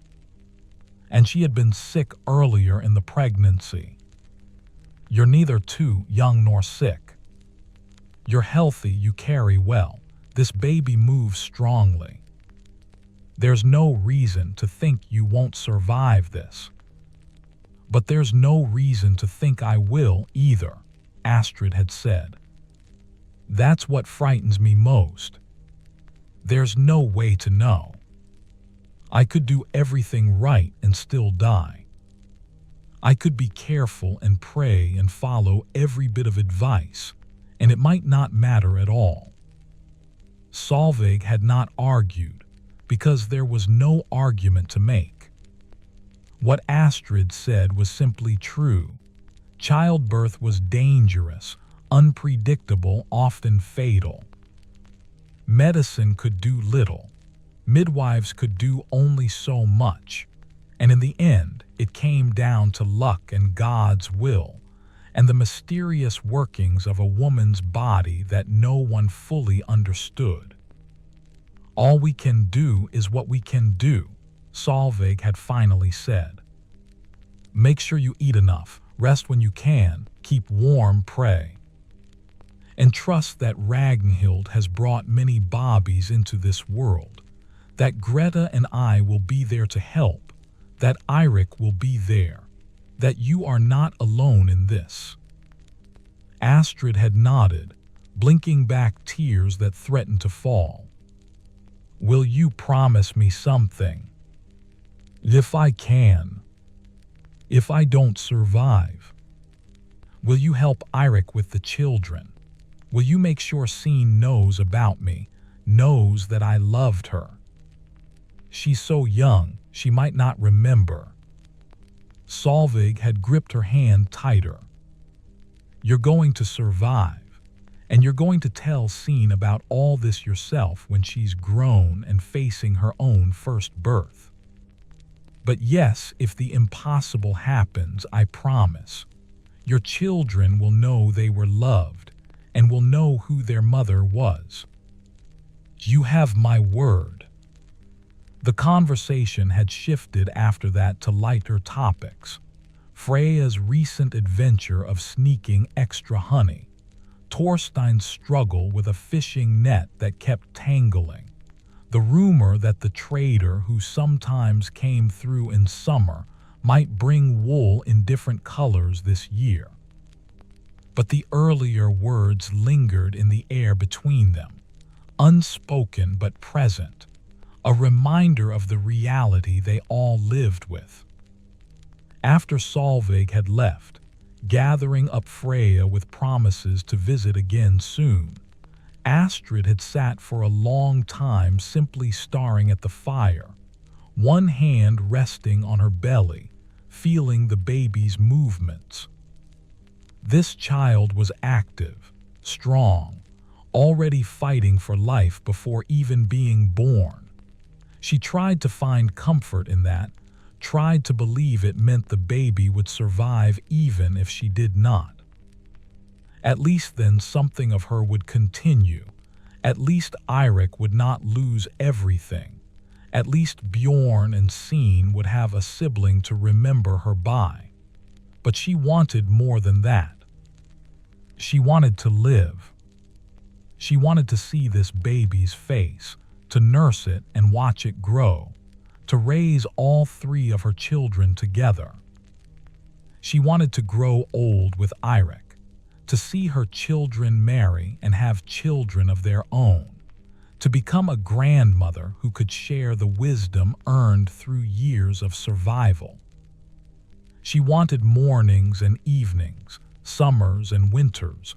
And she had been sick earlier in the pregnancy. You're neither too young nor sick. You're healthy, you carry well. This baby moves strongly. There's no reason to think you won't survive this. But there's no reason to think I will either," Astrid had said. "That's what frightens me most. There's no way to know. I could do everything right and still die. I could be careful and pray and follow every bit of advice, and it might not matter at all." Solveig had not argued, because there was no argument to make. What Astrid said was simply true. Childbirth was dangerous, unpredictable, often fatal. Medicine could do little. Midwives could do only so much. And in the end, it came down to luck and God's will, and the mysterious workings of a woman's body that no one fully understood. "All we can do is what we can do," Solveig had finally said. "Make sure you eat enough, rest when you can, keep warm, pray. and trust that Ragnhild has brought many Bobbies into this world, that Greta and I will be there to help, that Eirik will be there, that you are not alone in this." Astrid had nodded, blinking back tears that threatened to fall. "Will you promise me something? If I can. If I don't survive. Will you help Eirik with the children? Will you make sure Seen knows about me, knows that I loved her? She's so young, she might not remember." Solveig had gripped her hand tighter. "You're going to survive, and you're going to tell Seen about all this yourself when she's grown and facing her own first birth. But yes, if the impossible happens, I promise, your children will know they were loved and will know who their mother was. You have my word." The conversation had shifted after that to lighter topics. Freya's recent adventure of sneaking extra honey, Thorstein's struggle with a fishing net that kept tangling, the rumor that the trader who sometimes came through in summer might bring wool in different colors this year. But the earlier words lingered in the air between them, unspoken but present, a reminder of the reality they all lived with. After Solveig had left, gathering up Freya with promises to visit again soon, Astrid had sat for a long time simply staring at the fire, one hand resting on her belly, feeling the baby's movements. This child was active, strong, already fighting for life before even being born. She tried to find comfort in that, tried to believe it meant the baby would survive even if she did not. At least then something of her would continue. At least Eirik would not lose everything. At least Bjorn and Seen would have a sibling to remember her by. But she wanted more than that. She wanted to live. She wanted to see this baby's face, to nurse it and watch it grow, to raise all three of her children together. She wanted to grow old with Eirik, to see her children marry and have children of their own, to become a grandmother who could share the wisdom earned through years of survival. She wanted mornings and evenings, summers and winters,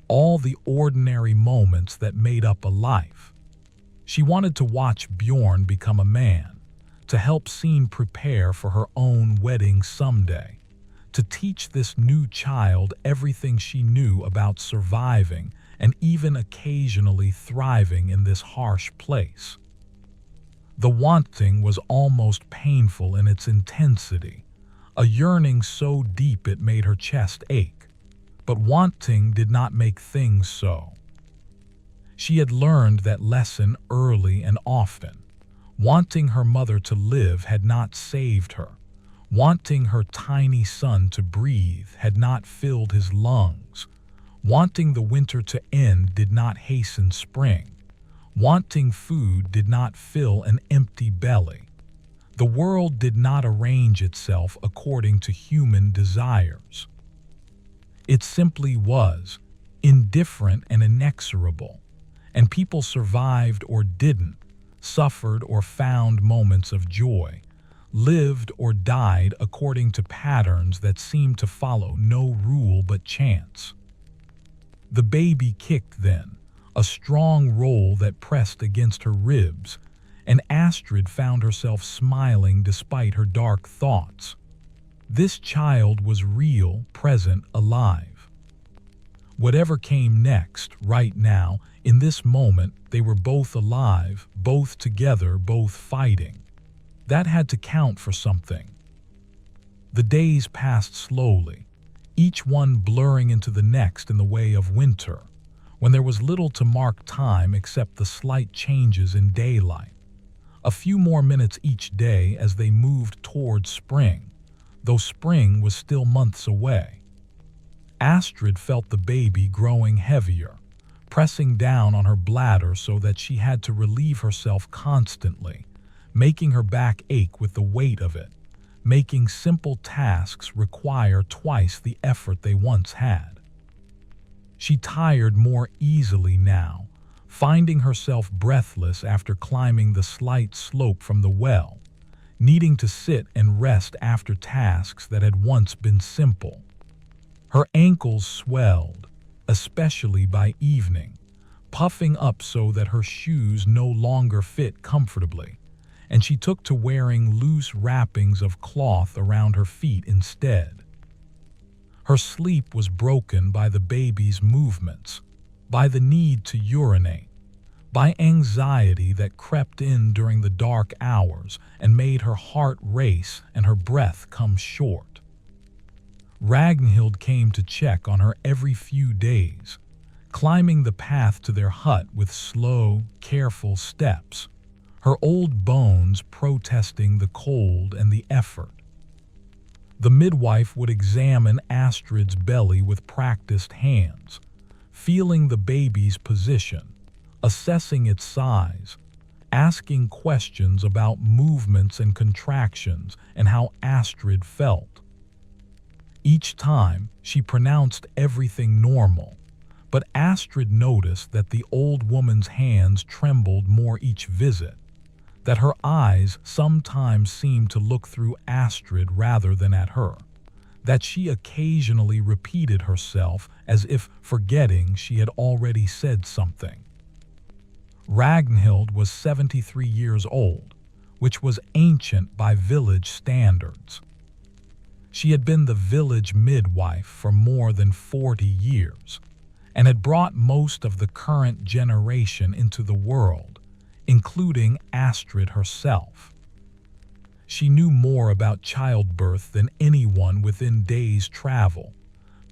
all the ordinary moments that made up a life. She wanted to watch Bjorn become a man, to help Seen prepare for her own wedding someday, to teach this new child everything she knew about surviving and even occasionally thriving in this harsh place. The wanting was almost painful in its intensity, a yearning so deep it made her chest ache. But wanting did not make things so. She had learned that lesson early and often. Wanting her mother to live had not saved her. Wanting her tiny son to breathe had not filled his lungs. Wanting the winter to end did not hasten spring. Wanting food did not fill an empty belly. The world did not arrange itself according to human desires. It simply was, indifferent and inexorable, and people survived or didn't, suffered or found moments of joy, lived or died according to patterns that seemed to follow no rule but chance. The baby kicked then, a strong roll that pressed against her ribs, and Astrid found herself smiling despite her dark thoughts. This child was real, present, alive. Whatever came next, right now, in this moment, they were both alive, both together, both fighting. That had to count for something. The days passed slowly, each one blurring into the next in the way of winter, when there was little to mark time except the slight changes in daylight. A few more minutes each day as they moved toward spring, though spring was still months away. Astrid felt the baby growing heavier, pressing down on her bladder so that she had to relieve herself constantly, making her back ache with the weight of it, making simple tasks require twice the effort they once had. She tired more easily now, finding herself breathless after climbing the slight slope from the well, needing to sit and rest after tasks that had once been simple. Her ankles swelled, especially by evening, puffing up so that her shoes no longer fit comfortably, and she took to wearing loose wrappings of cloth around her feet instead. Her sleep was broken by the baby's movements, by the need to urinate, by anxiety that crept in during the dark hours and made her heart race and her breath come short. Ragnhild came to check on her every few days, climbing the path to their hut with slow, careful steps, her old bones protesting the cold and the effort. The midwife would examine Astrid's belly with practiced hands, feeling the baby's position, assessing its size, asking questions about movements and contractions and how Astrid felt. Each time, she pronounced everything normal, but Astrid noticed that the old woman's hands trembled more each visit, that her eyes sometimes seemed to look through Astrid rather than at her, that she occasionally repeated herself as if forgetting she had already said something. Ragnhild was 73 years old, which was ancient by village standards. She had been the village midwife for more than 40 years and had brought most of the current generation into the world, including Astrid herself. She knew more about childbirth than anyone within days' travel,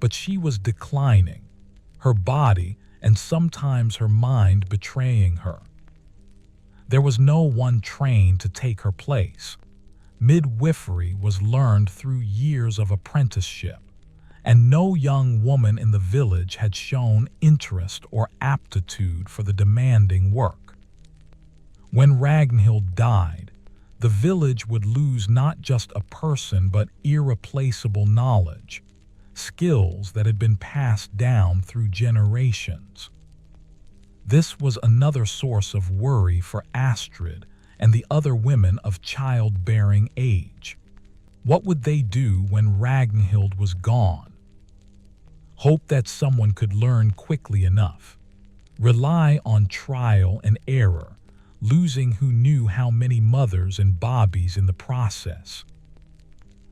but she was declining, her body and sometimes her mind betraying her. There was no one trained to take her place. Midwifery was learned through years of apprenticeship, and no young woman in the village had shown interest or aptitude for the demanding work. When Ragnhild died, the village would lose not just a person but irreplaceable knowledge, skills that had been passed down through generations. This was another source of worry for Astrid and the other women of childbearing age. What would they do when Ragnhild was gone? Hope that someone could learn quickly enough. Rely on trial and error, losing who knew how many mothers and bobbies in the process.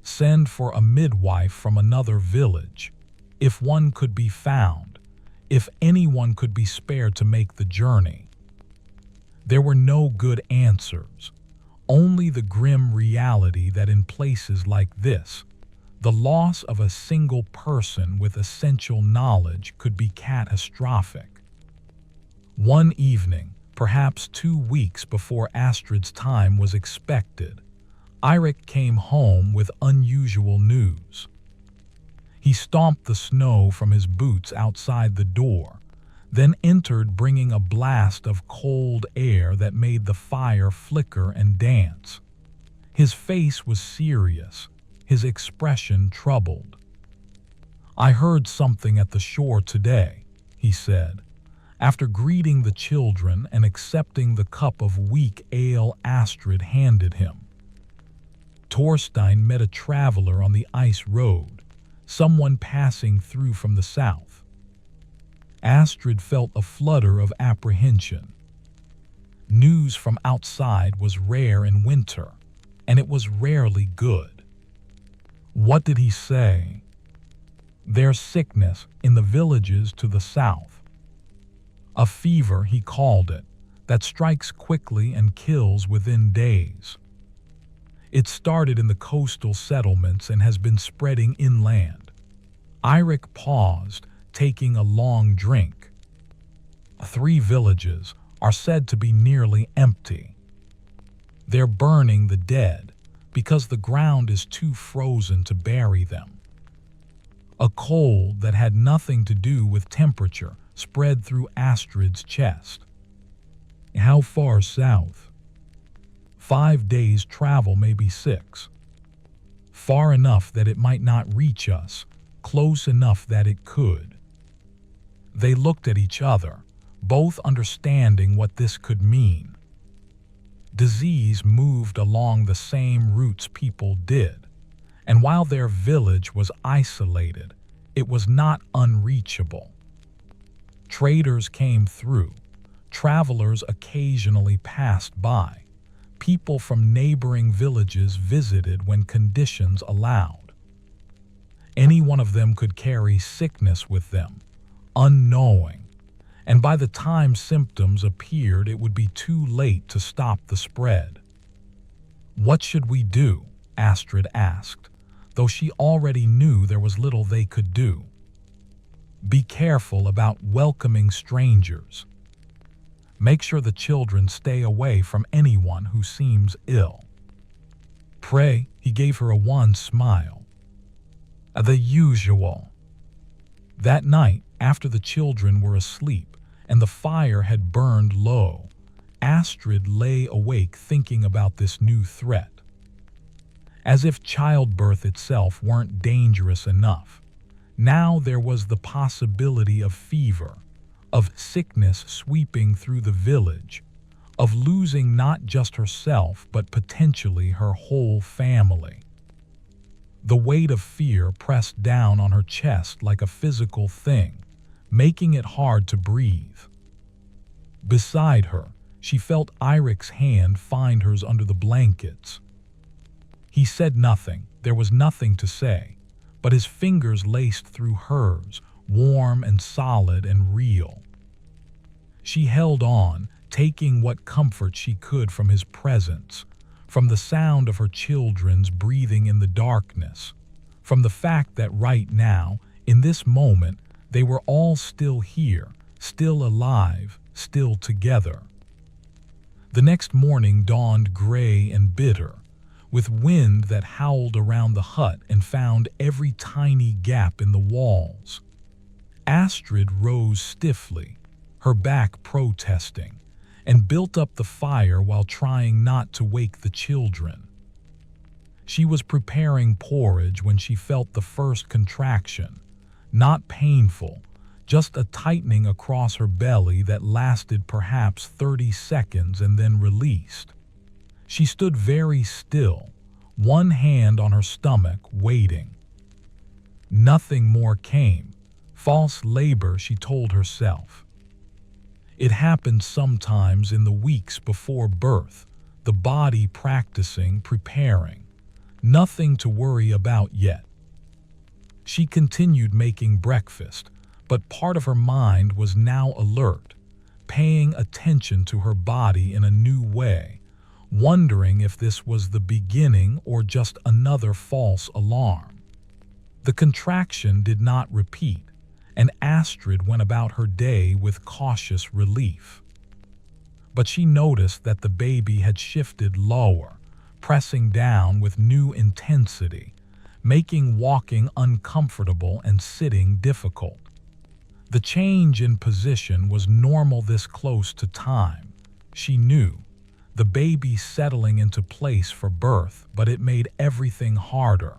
Send for a midwife from another village, if one could be found, if anyone could be spared to make the journey. There were no good answers, only the grim reality that in places like this, the loss of a single person with essential knowledge could be catastrophic. One evening, perhaps 2 weeks before Astrid's time was expected, Eirik came home with unusual news. He stomped the snow from his boots outside the door, then entered bringing a blast of cold air that made the fire flicker and dance. His face was serious, his expression troubled. "I heard something at the shore today," he said, after greeting the children and accepting the cup of weak ale Astrid handed him. Thorstein met a traveler on the ice road, someone passing through from the south. Astrid felt a flutter of apprehension. News from outside was rare in winter, and it was rarely good. What did he say? There's sickness in the villages to the south. A fever, he called it, that strikes quickly and kills within days. It started in the coastal settlements and has been spreading inland. Eirik paused, taking a long drink. 3 villages are said to be nearly empty. They're burning the dead because the ground is too frozen to bury them. A cold that had nothing to do with temperature spread through Astrid's chest. How far south? 5 days' travel, maybe 6. Far enough that it might not reach us, close enough that it could. They looked at each other, both understanding what this could mean. Disease moved along the same routes people did, and while their village was isolated, it was not unreachable. Traders came through, travelers occasionally passed by, people from neighboring villages visited when conditions allowed. Any one of them could carry sickness with them, unknowing, and by the time symptoms appeared, it would be too late to stop the spread. "What should we do?" Astrid asked, though she already knew there was little they could do. "Be careful about welcoming strangers. Make sure the children stay away from anyone who seems ill. Pray." He gave her a wan smile. "The usual." That night, after the children were asleep and the fire had burned low, Astrid lay awake thinking about this new threat. As if childbirth itself weren't dangerous enough, now there was the possibility of fever, of sickness sweeping through the village, of losing not just herself but potentially her whole family. The weight of fear pressed down on her chest like a physical thing, making it hard to breathe. Beside her, she felt Eirik's hand find hers under the blankets. He said nothing, there was nothing to say, but his fingers laced through hers, warm and solid and real. She held on, taking what comfort she could from his presence, from the sound of her children's breathing in the darkness, from the fact that right now, in this moment, they were all still here, still alive, still together. The next morning dawned gray and bitter, with wind that howled around the hut and found every tiny gap in the walls. Astrid rose stiffly, her back protesting, and built up the fire while trying not to wake the children. She was preparing porridge when she felt the first contraction, not painful, just a tightening across her belly that lasted perhaps 30 seconds and then released. She stood very still, one hand on her stomach, waiting. Nothing more came. False labor, she told herself. It happened sometimes in the weeks before birth, the body practicing, preparing. Nothing to worry about yet. She continued making breakfast, but part of her mind was now alert, paying attention to her body in a new way, wondering if this was the beginning or just another false alarm. The contraction did not repeat, and Astrid went about her day with cautious relief. But she noticed that the baby had shifted lower, pressing down with new intensity, making walking uncomfortable and sitting difficult. The change in position was normal this close to time, she knew. The baby settling into place for birth, but it made everything harder.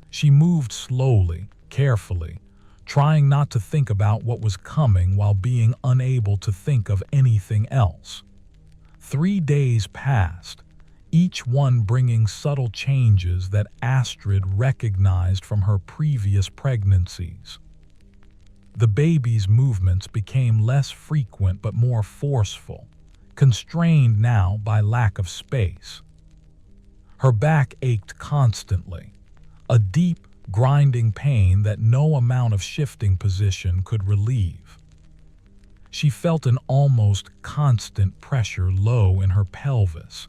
She moved slowly, carefully, trying not to think about what was coming while being unable to think of anything else. 3 days passed, each one bringing subtle changes that Astrid recognized from her previous pregnancies. The baby's movements became less frequent but more forceful, constrained now by lack of space. Her back ached constantly, a deep, grinding pain that no amount of shifting position could relieve. She felt an almost constant pressure low in her pelvis,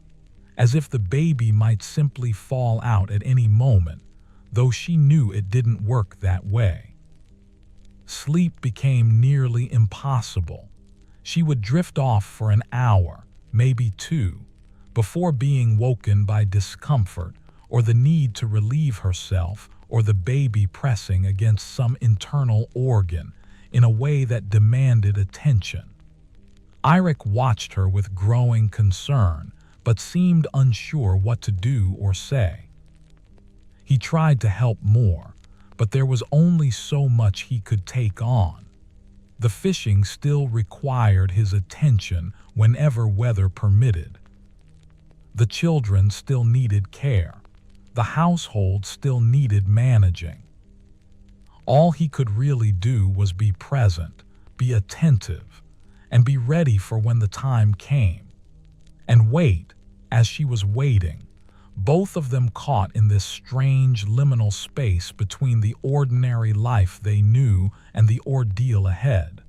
as if the baby might simply fall out at any moment, though she knew it didn't work that way. Sleep became nearly impossible. She would drift off for an hour, maybe 2, before being woken by discomfort or the need to relieve herself or the baby pressing against some internal organ, in a way that demanded attention. Eirik watched her with growing concern, but seemed unsure what to do or say. He tried to help more, but there was only so much he could take on. The fishing still required his attention whenever weather permitted. The children still needed care. The household still needed managing. All he could really do was be present, be attentive, and be ready for when the time came. And wait, as she was waiting, both of them caught in this strange liminal space between the ordinary life they knew and the ordeal ahead.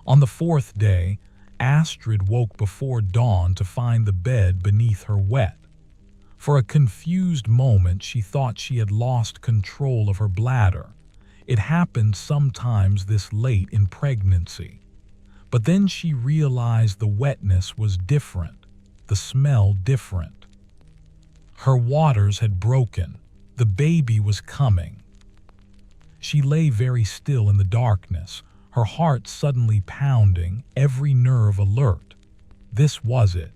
On the fourth day, Astrid woke before dawn to find the bed beneath her wet. For a confused moment, she thought she had lost control of her bladder. It happened sometimes this late in pregnancy. But then she realized the wetness was different, the smell different. Her waters had broken. The baby was coming. She lay very still in the darkness, her heart suddenly pounding, every nerve alert. This was it.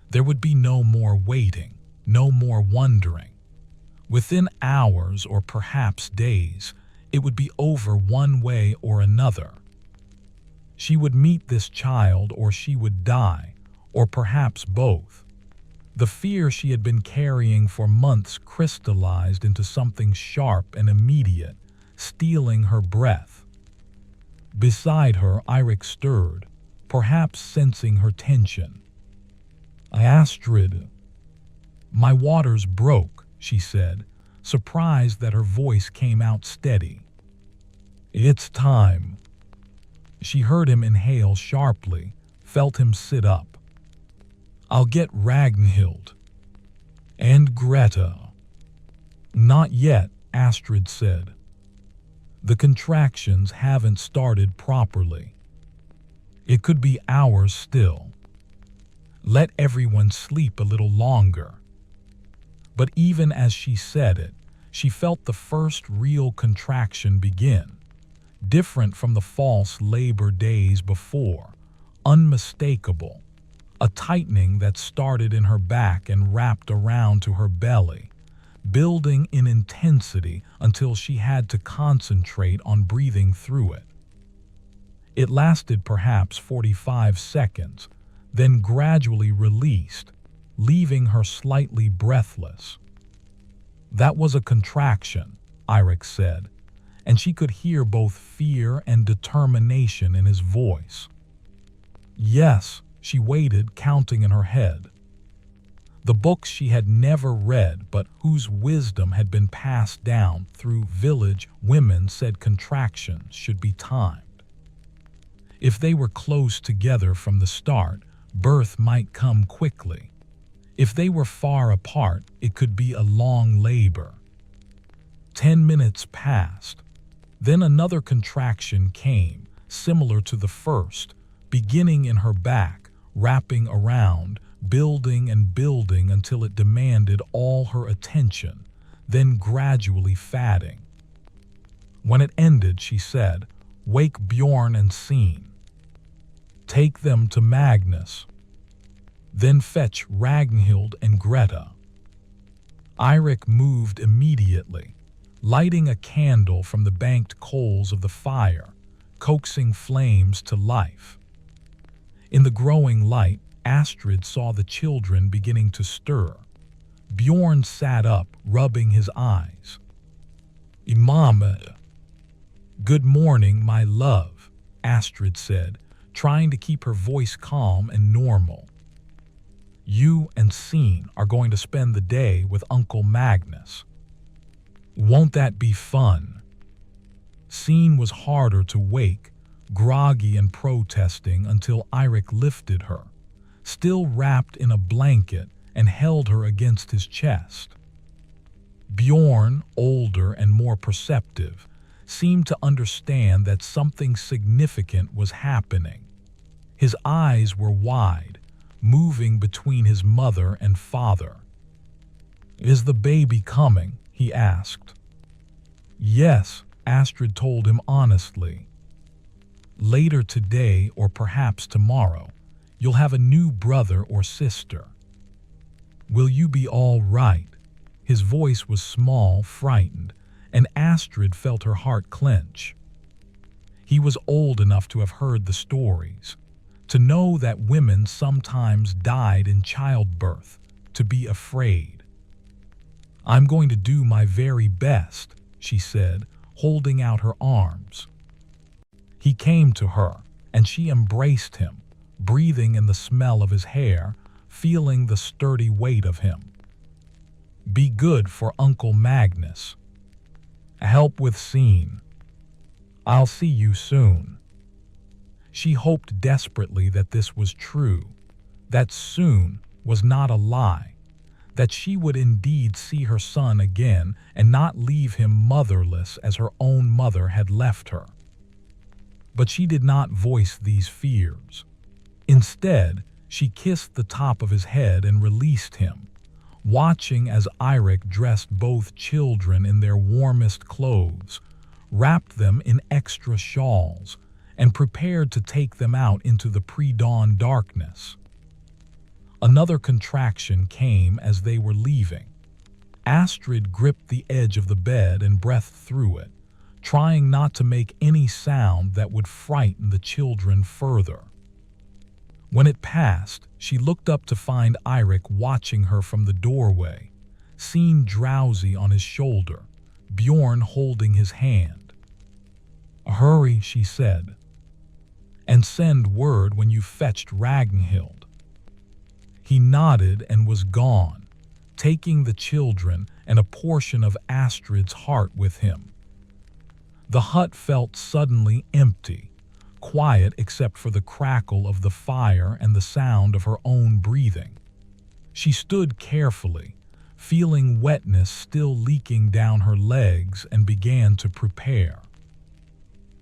There would be no more waiting, no more wondering. Within hours or perhaps days, it would be over one way or another. She would meet this child or she would die, or perhaps both. The fear she had been carrying for months crystallized into something sharp and immediate, stealing her breath. Beside her, Eirik stirred, perhaps sensing her tension. "Astrid." "My waters broke," she said, surprised that her voice came out steady. "It's time." She heard him inhale sharply, felt him sit up. "I'll get Ragnhild." "And Greta." "Not yet," Astrid said. "The contractions haven't started properly. It could be hours still. Let everyone sleep a little longer." But even as she said it, she felt the first real contraction begin, different from the false labor days before, unmistakable. A tightening that started in her back and wrapped around to her belly, building in intensity until she had to concentrate on breathing through it. It lasted perhaps 45 seconds, then gradually released, leaving her slightly breathless. "That was a contraction," Eirik said, and she could hear both fear and determination in his voice. "Yes." She waited, counting in her head. The books she had never read but whose wisdom had been passed down through village women said contractions should be timed. If they were close together from the start, birth might come quickly. If they were far apart, it could be a long labor. 10 minutes passed. Then another contraction came, similar to the first, beginning in her back, wrapping around, building and building until it demanded all her attention, then gradually fatting. When it ended, she said, "Wake Bjorn and Scene. Take them to Magnus. Then fetch Ragnhild and Greta." Eirik moved immediately, lighting a candle from the banked coals of the fire, coaxing flames to life. In the growing light, Astrid saw the children beginning to stir. Bjorn sat up, rubbing his eyes. "Imame." "Good morning, my love," Astrid said, trying to keep her voice calm and normal. "You and Scene are going to spend the day with Uncle Magnus. Won't that be fun?" Scene was harder to wake, groggy and protesting until Eirik lifted her, still wrapped in a blanket, and held her against his chest. Bjorn, older and more perceptive, seemed to understand that something significant was happening. His eyes were wide, moving between his mother and father. "Is the baby coming?" he asked. "Yes," Astrid told him honestly. Later today, or perhaps tomorrow, you'll have a new brother or sister. Will you be all right? His voice was small, frightened, and Astrid felt her heart clench. He was old enough to have heard the stories, to know that women sometimes died in childbirth, to be afraid. I'm going to do my very best, she said, holding out her arms. He came to her, and she embraced him, breathing in the smell of his hair, feeling the sturdy weight of him. Be good for Uncle Magnus. Help with scene. I'll see you soon. She hoped desperately that this was true, that soon was not a lie, that she would indeed see her son again and not leave him motherless as her own mother had left her. But she did not voice these fears. Instead, she kissed the top of his head and released him, watching as Eirik dressed both children in their warmest clothes, wrapped them in extra shawls, and prepared to take them out into the pre-dawn darkness. Another contraction came as they were leaving. Astrid gripped the edge of the bed and breathed through it, trying not to make any sound that would frighten the children further. When it passed, she looked up to find Eirik watching her from the doorway, seen drowsy on his shoulder, Bjorn holding his hand. Hurry, she said, and send word when you fetched Ragnhild. He nodded and was gone, taking the children and a portion of Astrid's heart with him. The hut felt suddenly empty, quiet except for the crackle of the fire and the sound of her own breathing. She stood carefully, feeling wetness still leaking down her legs, and began to prepare.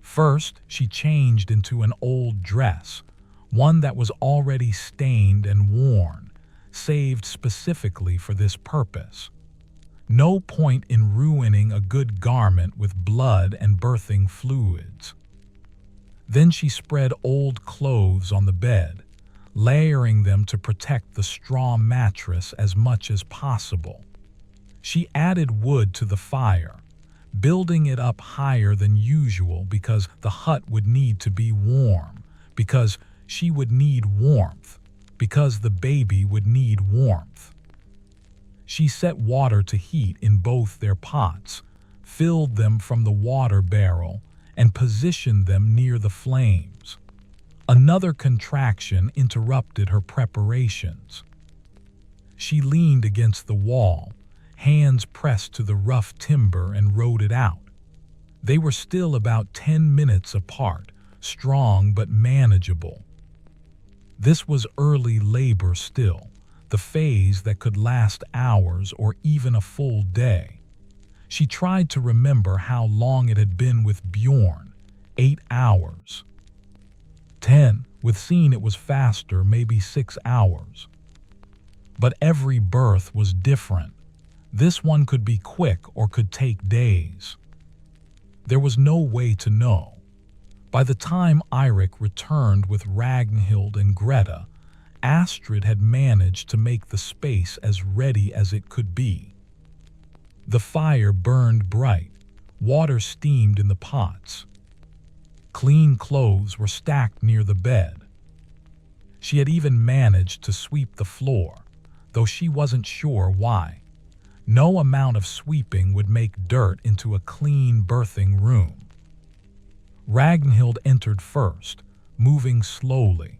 First, she changed into an old dress, one that was already stained and worn, saved specifically for this purpose. No point in ruining a good garment with blood and birthing fluids. Then she spread old clothes on the bed, layering them to protect the straw mattress as much as possible. She added wood to the fire, building it up higher than usual because the hut would need to be warm, because she would need warmth, because the baby would need warmth. She set water to heat in both their pots, filled them from the water barrel, and positioned them near the flames. Another contraction interrupted her preparations. She leaned against the wall, hands pressed to the rough timber, and rode it out. They were still about 10 minutes apart, strong but manageable. This was early labor still, the phase that could last hours or even a full day. She tried to remember how long it had been with Bjorn. 8 hours. 10, with Scene it was faster, maybe 6 hours. But every birth was different. This one could be quick or could take days. There was no way to know. By the time Eirik returned with Ragnhild and Greta, Astrid had managed to make the space as ready as it could be. The fire burned bright, water steamed in the pots. Clean clothes were stacked near the bed. She had even managed to sweep the floor, though she wasn't sure why. No amount of sweeping would make dirt into a clean birthing room. Ragnhild entered first, moving slowly,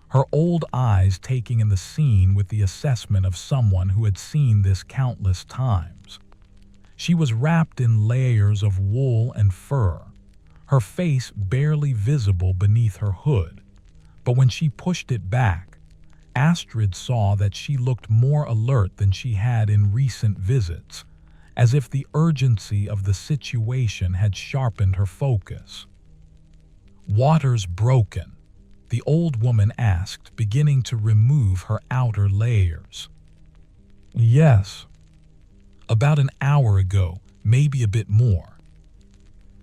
her old eyes taking in the scene with the assessment of someone who had seen this countless times. She was wrapped in layers of wool and fur, her face barely visible beneath her hood. But when she pushed it back, Astrid saw that she looked more alert than she had in recent visits, as if the urgency of the situation had sharpened her focus. "Water's broken," the old woman asked, beginning to remove her outer layers. "Yes. About an hour ago, maybe a bit more."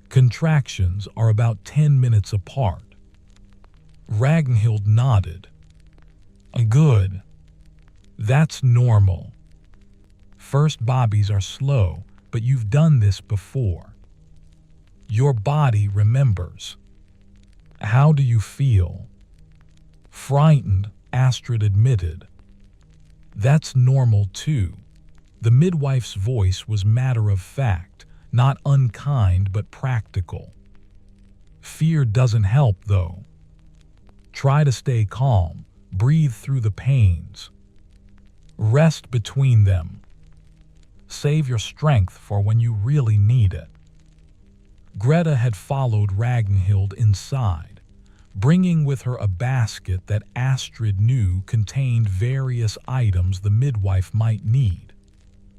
Contractions are about 10 minutes apart. Ragnhild nodded. Good. That's normal. First bobbies are slow, but you've done this before. Your body remembers. How do you feel? Frightened, Astrid admitted. That's normal too. The midwife's voice was matter of fact, not unkind but practical. Fear doesn't help though. Try to stay calm, breathe through the pains. Rest between them. Save your strength for when you really need it. Greta had followed Ragnhild inside, bringing with her a basket that Astrid knew contained various items the midwife might need.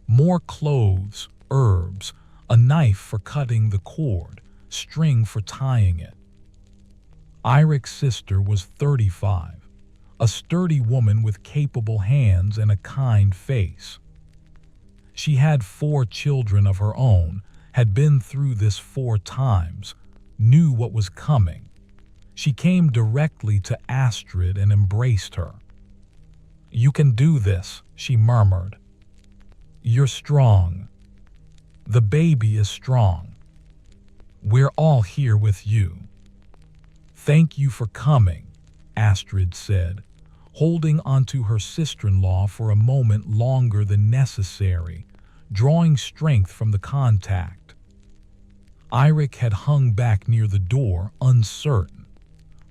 More clothes, herbs, a knife for cutting the cord, string for tying it. Eirik's sister was 35, a sturdy woman with capable hands and a kind face. She had 4 children of her own, had been through this 4 times, knew what was coming. She came directly to Astrid and embraced her. You can do this, she murmured. You're strong. The baby is strong. We're all here with you. Thank you for coming, Astrid said, holding onto her sister-in-law for a moment longer than necessary, drawing strength from the contact. Eirik had hung back near the door, uncertain.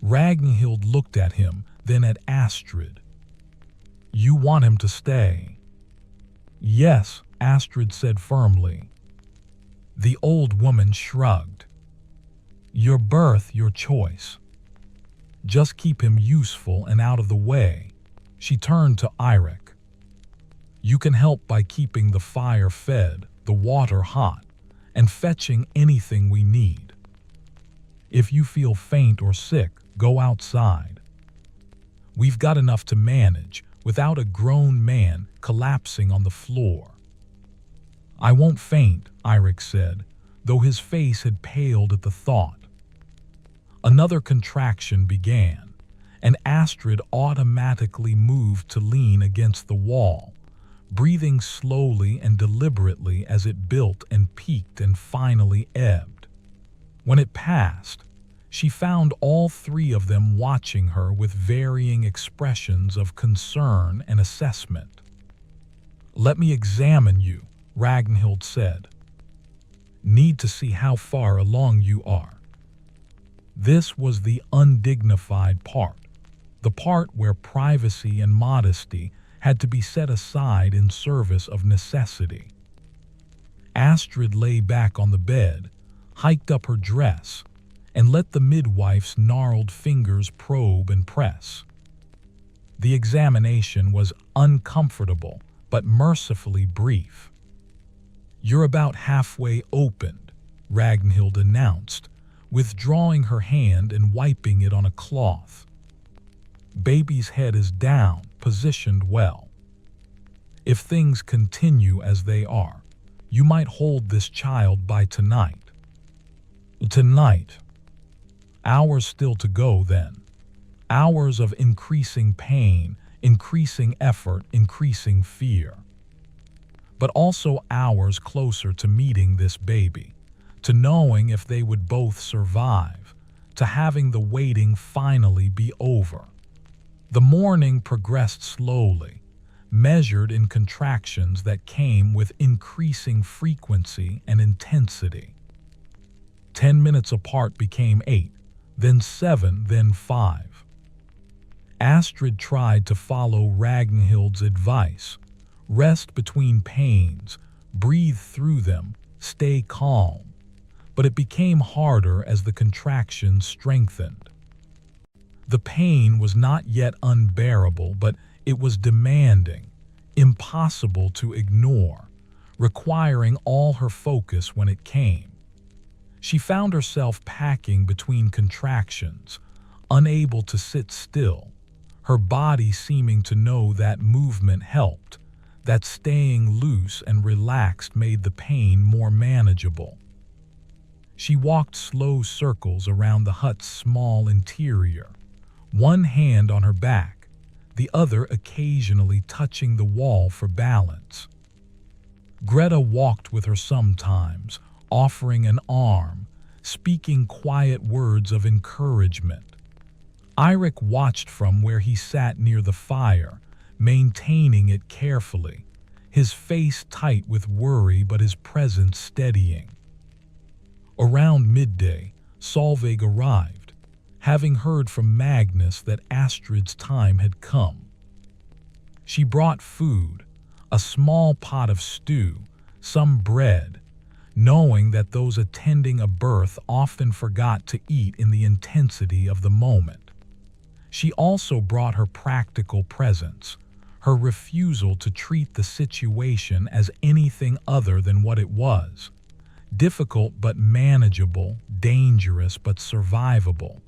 Ragnhild looked at him, then at Astrid. You want him to stay? Yes, Astrid said firmly. The old woman shrugged. Your birth, your choice. Just keep him useful and out of the way. She turned to Eirik. You can help by keeping the fire fed, the water hot, and fetching anything we need. If you feel faint or sick, go outside. We've got enough to manage without a grown man collapsing on the floor. I won't faint, Eirik said, though his face had paled at the thought. Another contraction began, and Astrid automatically moved to lean against the wall, breathing slowly and deliberately as it built and peaked and finally ebbed. When it passed, she found all 3 of them watching her with varying expressions of concern and assessment. Let me examine you, Ragnhild said. Need to see how far along you are. This was the undignified part, the part where privacy and modesty had to be set aside in service of necessity. Astrid lay back on the bed, hiked up her dress, and let the midwife's gnarled fingers probe and press. The examination was uncomfortable, but mercifully brief. You're about halfway opened, Ragnhild announced, withdrawing her hand and wiping it on a cloth. Baby's head is down, positioned well. If things continue as they are, you might hold this child by tonight. Tonight. Hours still to go then. Hours of increasing pain, increasing effort, increasing fear. But also hours closer to meeting this baby, to knowing if they would both survive, to having the waiting finally be over. The morning progressed slowly, measured in contractions that came with increasing frequency and intensity. 10 minutes apart became 8, then 7, then 5. Astrid tried to follow Ragnhild's advice. Rest between pains, breathe through them, stay calm. But it became harder as the contractions strengthened. The pain was not yet unbearable, but it was demanding, impossible to ignore, requiring all her focus when it came. She found herself packing between contractions, unable to sit still, her body seeming to know that movement helped, that staying loose and relaxed made the pain more manageable. She walked slow circles around the hut's small interior, one hand on her back, the other occasionally touching the wall for balance. Greta walked with her sometimes, offering an arm, speaking quiet words of encouragement. Eirik watched from where he sat near the fire, maintaining it carefully, his face tight with worry but his presence steadying. Around midday, Solveig arrived, having heard from Magnus that Astrid's time had come. She brought food, a small pot of stew, some bread, knowing that those attending a birth often forgot to eat in the intensity of the moment. She also brought her practical presence, her refusal to treat the situation as anything other than what it was. Difficult but manageable, dangerous but survivable.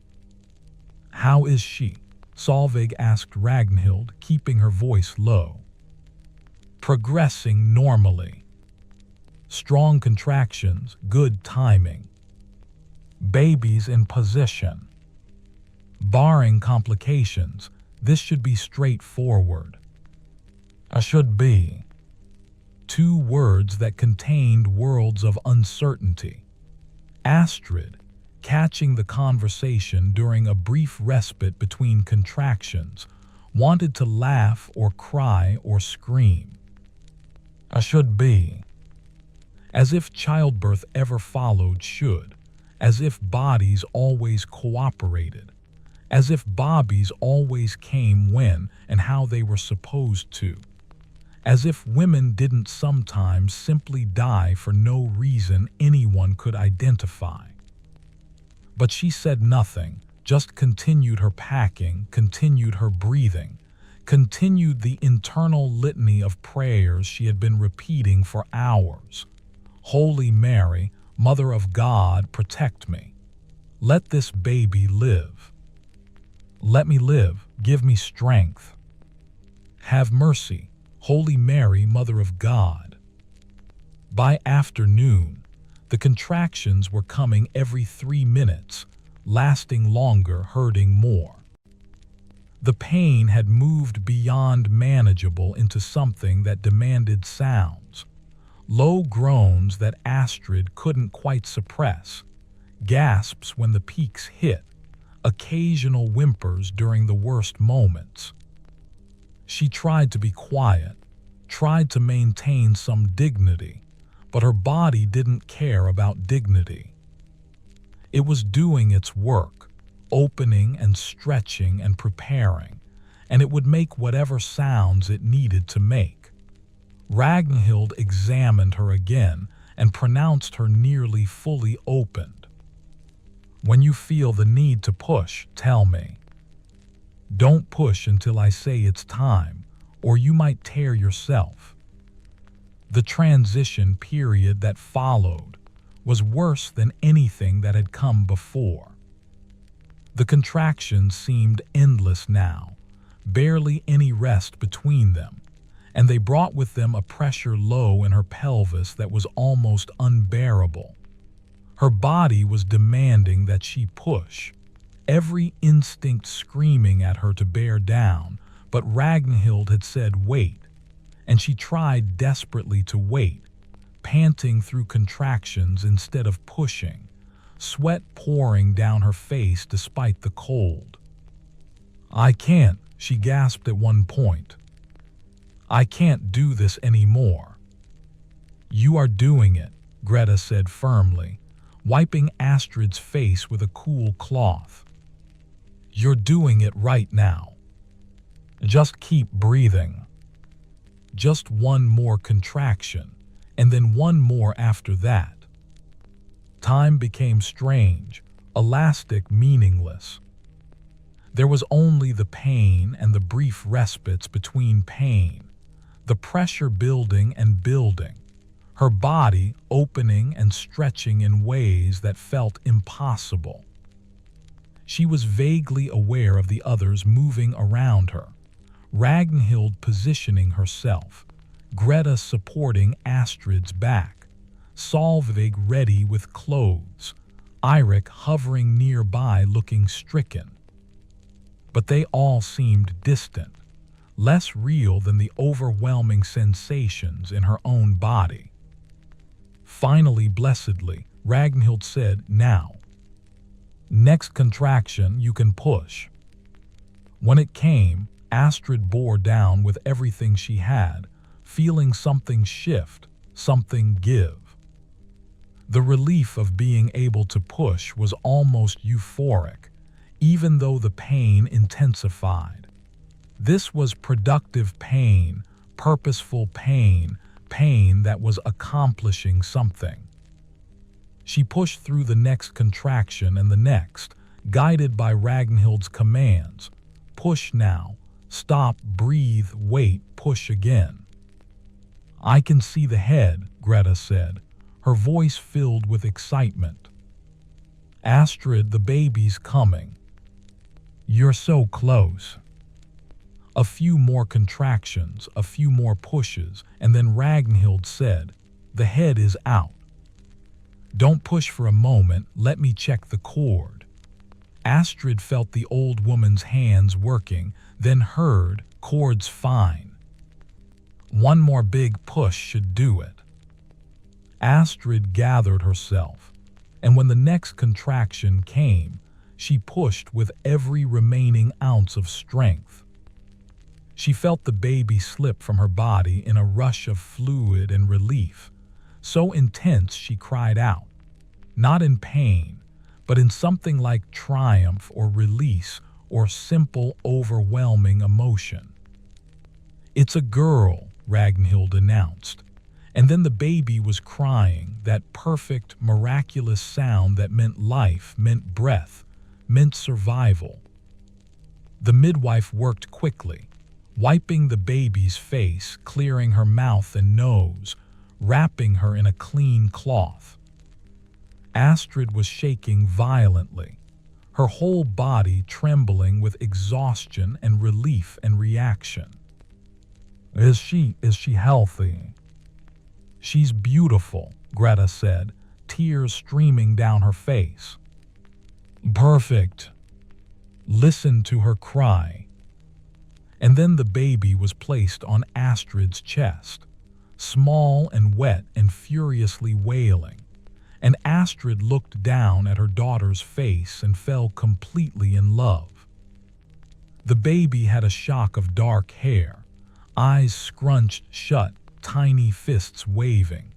"How is she?" Solveig asked Ragnhild, keeping her voice low. "Progressing normally. Strong contractions, good timing. Baby's in position. Barring complications, this should be straightforward." "Should be." Two words that contained worlds of uncertainty. Astrid, catching the conversation during a brief respite between contractions, wanted to laugh or cry or scream. "Should be." As if childbirth ever followed should, as if bodies always cooperated, as if bobbies always came when and how they were supposed to, as if women didn't sometimes simply die for no reason anyone could identify. But she said nothing, just continued her packing, continued her breathing, continued the internal litany of prayers she had been repeating for hours. "Holy Mary, Mother of God, protect me. Let this baby live. Let me live, give me strength. Have mercy, Holy Mary, Mother of God." By afternoon, the contractions were coming every 3 minutes, lasting longer, hurting more. The pain had moved beyond manageable into something that demanded sounds. Low groans that Astrid couldn't quite suppress, gasps when the peaks hit, occasional whimpers during the worst moments. She tried to be quiet, tried to maintain some dignity, but her body didn't care about dignity. It was doing its work, opening and stretching and preparing, and it would make whatever sounds it needed to make. Ragnhild examined her again and pronounced her nearly fully opened. "When you feel the need to push, tell me. Don't push until I say it's time, or you might tear yourself." The transition period that followed was worse than anything that had come before. The contractions seemed endless now, barely any rest between them, and they brought with them a pressure low in her pelvis that was almost unbearable. Her body was demanding that she push, every instinct screaming at her to bear down, but Ragnhild had said wait, and she tried desperately to wait, panting through contractions instead of pushing, sweat pouring down her face despite the cold. "I can't," she gasped at one point. "I can't do this anymore." "You are doing it," Greta said firmly, wiping Astrid's face with a cool cloth. "You're doing it right now. Just keep breathing." Just one more contraction, and then one more after that. Time became strange, elastic, meaningless. There was only the pain and the brief respites between pain, the pressure building and building, her body opening and stretching in ways that felt impossible. She was vaguely aware of the others moving around her, Ragnhild positioning herself, Greta supporting Astrid's back, Solveig ready with clothes, Eirik hovering nearby looking stricken. But they all seemed distant, less real than the overwhelming sensations in her own body. Finally, blessedly, Ragnhild said, "Now. Next contraction you can push." When it came, Astrid bore down with everything she had, feeling something shift, something give. The relief of being able to push was almost euphoric, even though the pain intensified. This was productive pain, purposeful pain, pain that was accomplishing something. She pushed through the next contraction and the next, guided by Ragnhild's commands. Push now, stop, breathe, wait, push again. "I can see the head," Greta said, her voice filled with excitement. "Astrid, the baby's coming. You're so close." A few more contractions, a few more pushes, and then Ragnhild said, "The head is out. Don't push for a moment, let me check the cord." Astrid felt the old woman's hands working, then heard, "Cord's fine. One more big push should do it." Astrid gathered herself, and when the next contraction came, she pushed with every remaining ounce of strength. She felt the baby slip from her body in a rush of fluid and relief, so intense she cried out, not in pain, but in something like triumph or release or simple, overwhelming emotion. "It's a girl," Ragnhild announced, and then the baby was crying, that perfect, miraculous sound that meant life, meant breath, meant survival. The midwife worked quickly, wiping the baby's face, clearing her mouth and nose, wrapping her in a clean cloth. Astrid was shaking violently, her whole body trembling with exhaustion and relief and reaction. Is she healthy?" "She's beautiful," Greta said, tears streaming down her face. "Perfect." Listen to her cry. And then the baby was placed on Astrid's chest, small and wet and furiously wailing, and Astrid looked down at her daughter's face and fell completely in love. The baby had a shock of dark hair, eyes scrunched shut, tiny fists waving,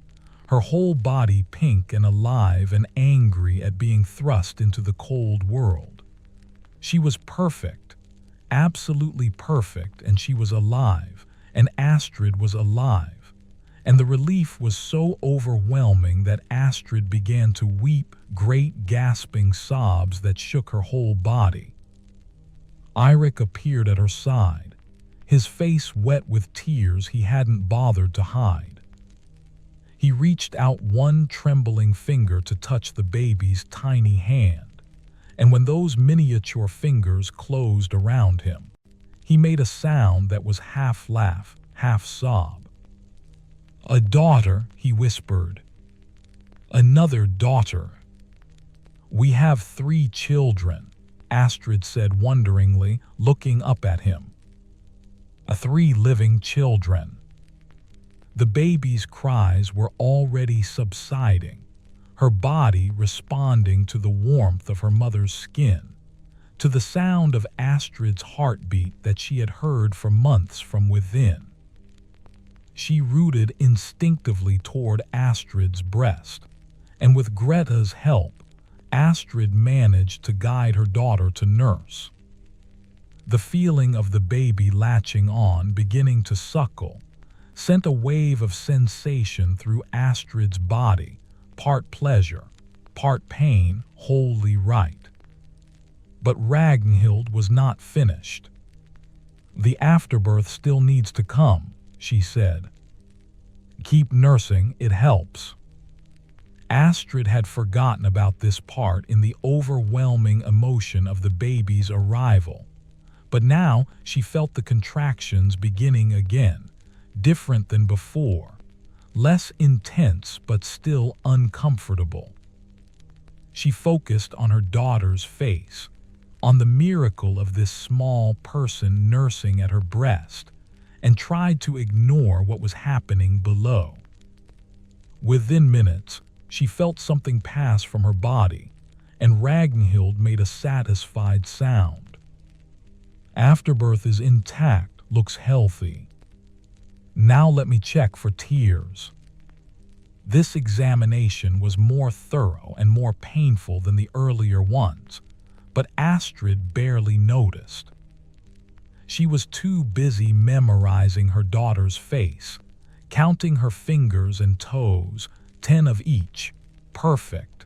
her whole body pink and alive and angry at being thrust into the cold world. She was perfect, absolutely perfect, and she was alive, and Astrid was alive, and the relief was so overwhelming that Astrid began to weep, great gasping sobs that shook her whole body. Eirik appeared at her side, his face wet with tears he hadn't bothered to hide. He reached out one trembling finger to touch the baby's tiny hand, and when those miniature fingers closed around him, he made a sound that was half laugh, half sob. "A daughter," he whispered. "Another daughter." "We have 3 children," Astrid said wonderingly, looking up at him. 3 living children." The baby's cries were already subsiding, her body responding to the warmth of her mother's skin, to the sound of Astrid's heartbeat that she had heard for months from within. She rooted instinctively toward Astrid's breast, and with Greta's help, Astrid managed to guide her daughter to nurse. The feeling of the baby latching on, beginning to suckle, sent a wave of sensation through Astrid's body, part pleasure, part pain, wholly right. But Ragnhild was not finished. "The afterbirth still needs to come," she said. "Keep nursing, it helps." Astrid had forgotten about this part in the overwhelming emotion of the baby's arrival, but now she felt the contractions beginning again, different than before, less intense but still uncomfortable. She focused on her daughter's face, on the miracle of this small person nursing at her breast, and tried to ignore what was happening below. Within minutes, she felt something pass from her body, and Ragnhild made a satisfied sound. Afterbirth is intact, looks healthy. Now let me check for tears. This examination was more thorough and more painful than the earlier ones, but Astrid barely noticed. She was too busy memorizing her daughter's face, counting her fingers and toes, 10 of each, perfect,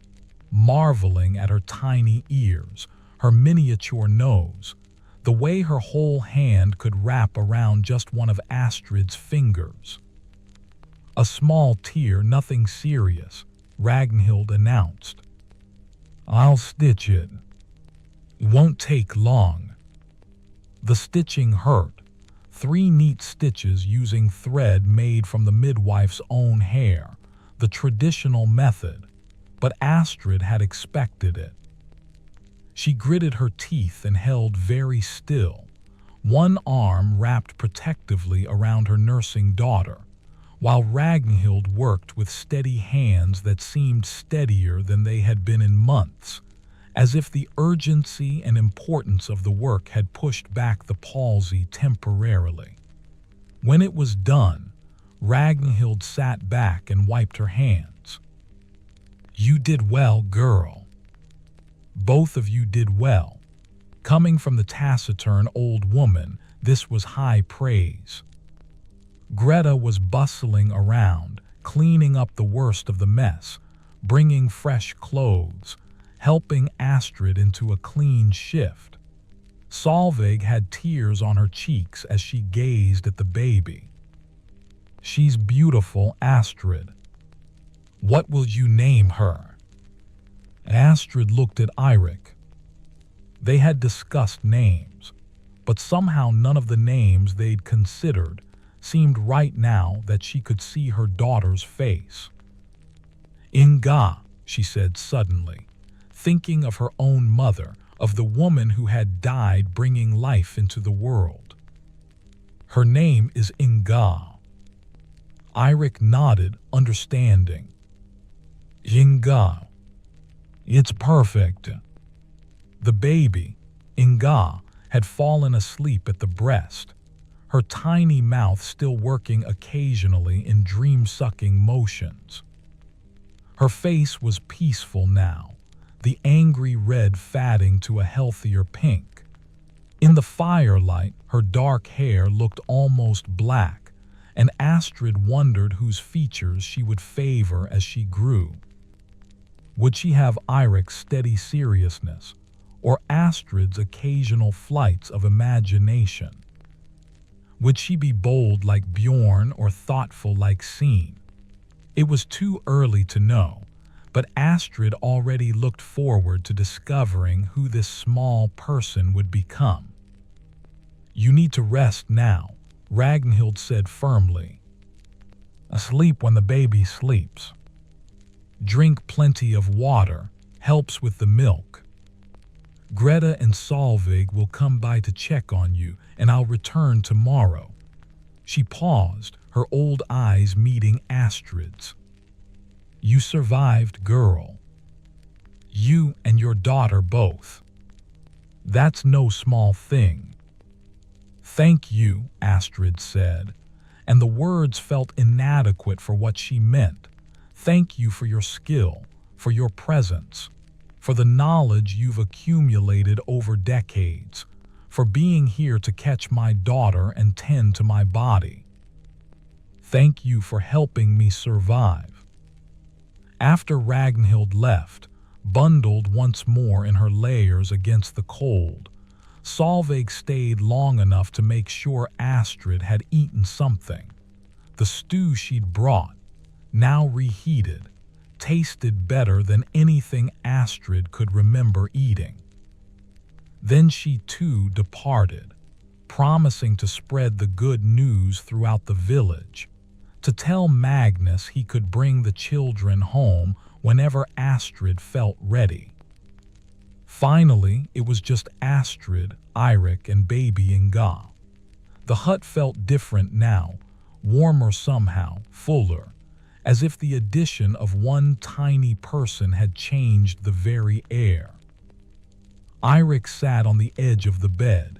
marveling at her tiny ears, her miniature nose, the way her whole hand could wrap around just one of Astrid's fingers. A small tear, nothing serious, Ragnhild announced. I'll stitch it. It won't take long. The stitching hurt. 3 neat stitches using thread made from the midwife's own hair, the traditional method, but Astrid had expected it. She gritted her teeth and held very still, one arm wrapped protectively around her nursing daughter, while Ragnhild worked with steady hands that seemed steadier than they had been in months, as if the urgency and importance of the work had pushed back the palsy temporarily. When it was done, Ragnhild sat back and wiped her hands. You did well, girl. Both of you did well. Coming from the taciturn old woman, this was high praise. Greta was bustling around, cleaning up the worst of the mess, bringing fresh clothes, helping Astrid into a clean shift. Solveig had tears on her cheeks as she gazed at the baby. She's beautiful, Astrid. What will you name her? Astrid looked at Eirik. They had discussed names, but somehow none of the names they'd considered seemed right now that she could see her daughter's face. Inga, she said suddenly, thinking of her own mother, of the woman who had died bringing life into the world. Her name is Inga. Eirik nodded, understanding. Inga. It's perfect. The baby, Inga, had fallen asleep at the breast, her tiny mouth still working occasionally in dream-sucking motions. Her face was peaceful now, the angry red fading to a healthier pink. In the firelight, her dark hair looked almost black, and Astrid wondered whose features she would favor as she grew. Would she have Eirik's steady seriousness, or Astrid's occasional flights of imagination? Would she be bold like Bjorn or thoughtful like Scene? It was too early to know, but Astrid already looked forward to discovering who this small person would become. You need to rest now, Ragnhild said firmly. Asleep when the baby sleeps. Drink plenty of water, helps with the milk. Greta and Solveig will come by to check on you, and I'll return tomorrow. She paused, her old eyes meeting Astrid's. You survived, girl. You and your daughter both. That's no small thing. Thank you, Astrid said, and the words felt inadequate for what she meant. Thank you for your skill, for your presence, for the knowledge you've accumulated over decades, for being here to catch my daughter and tend to my body. Thank you for helping me survive. After Ragnhild left, bundled once more in her layers against the cold, Solveig stayed long enough to make sure Astrid had eaten something. The stew she'd brought, now reheated, tasted better than anything Astrid could remember eating. Then she too departed, promising to spread the good news throughout the village, to tell Magnus he could bring the children home whenever Astrid felt ready. Finally, it was just Astrid, Eirik, and baby Inga. The hut felt different now, warmer somehow, fuller, as if the addition of one tiny person had changed the very air. Eirik sat on the edge of the bed,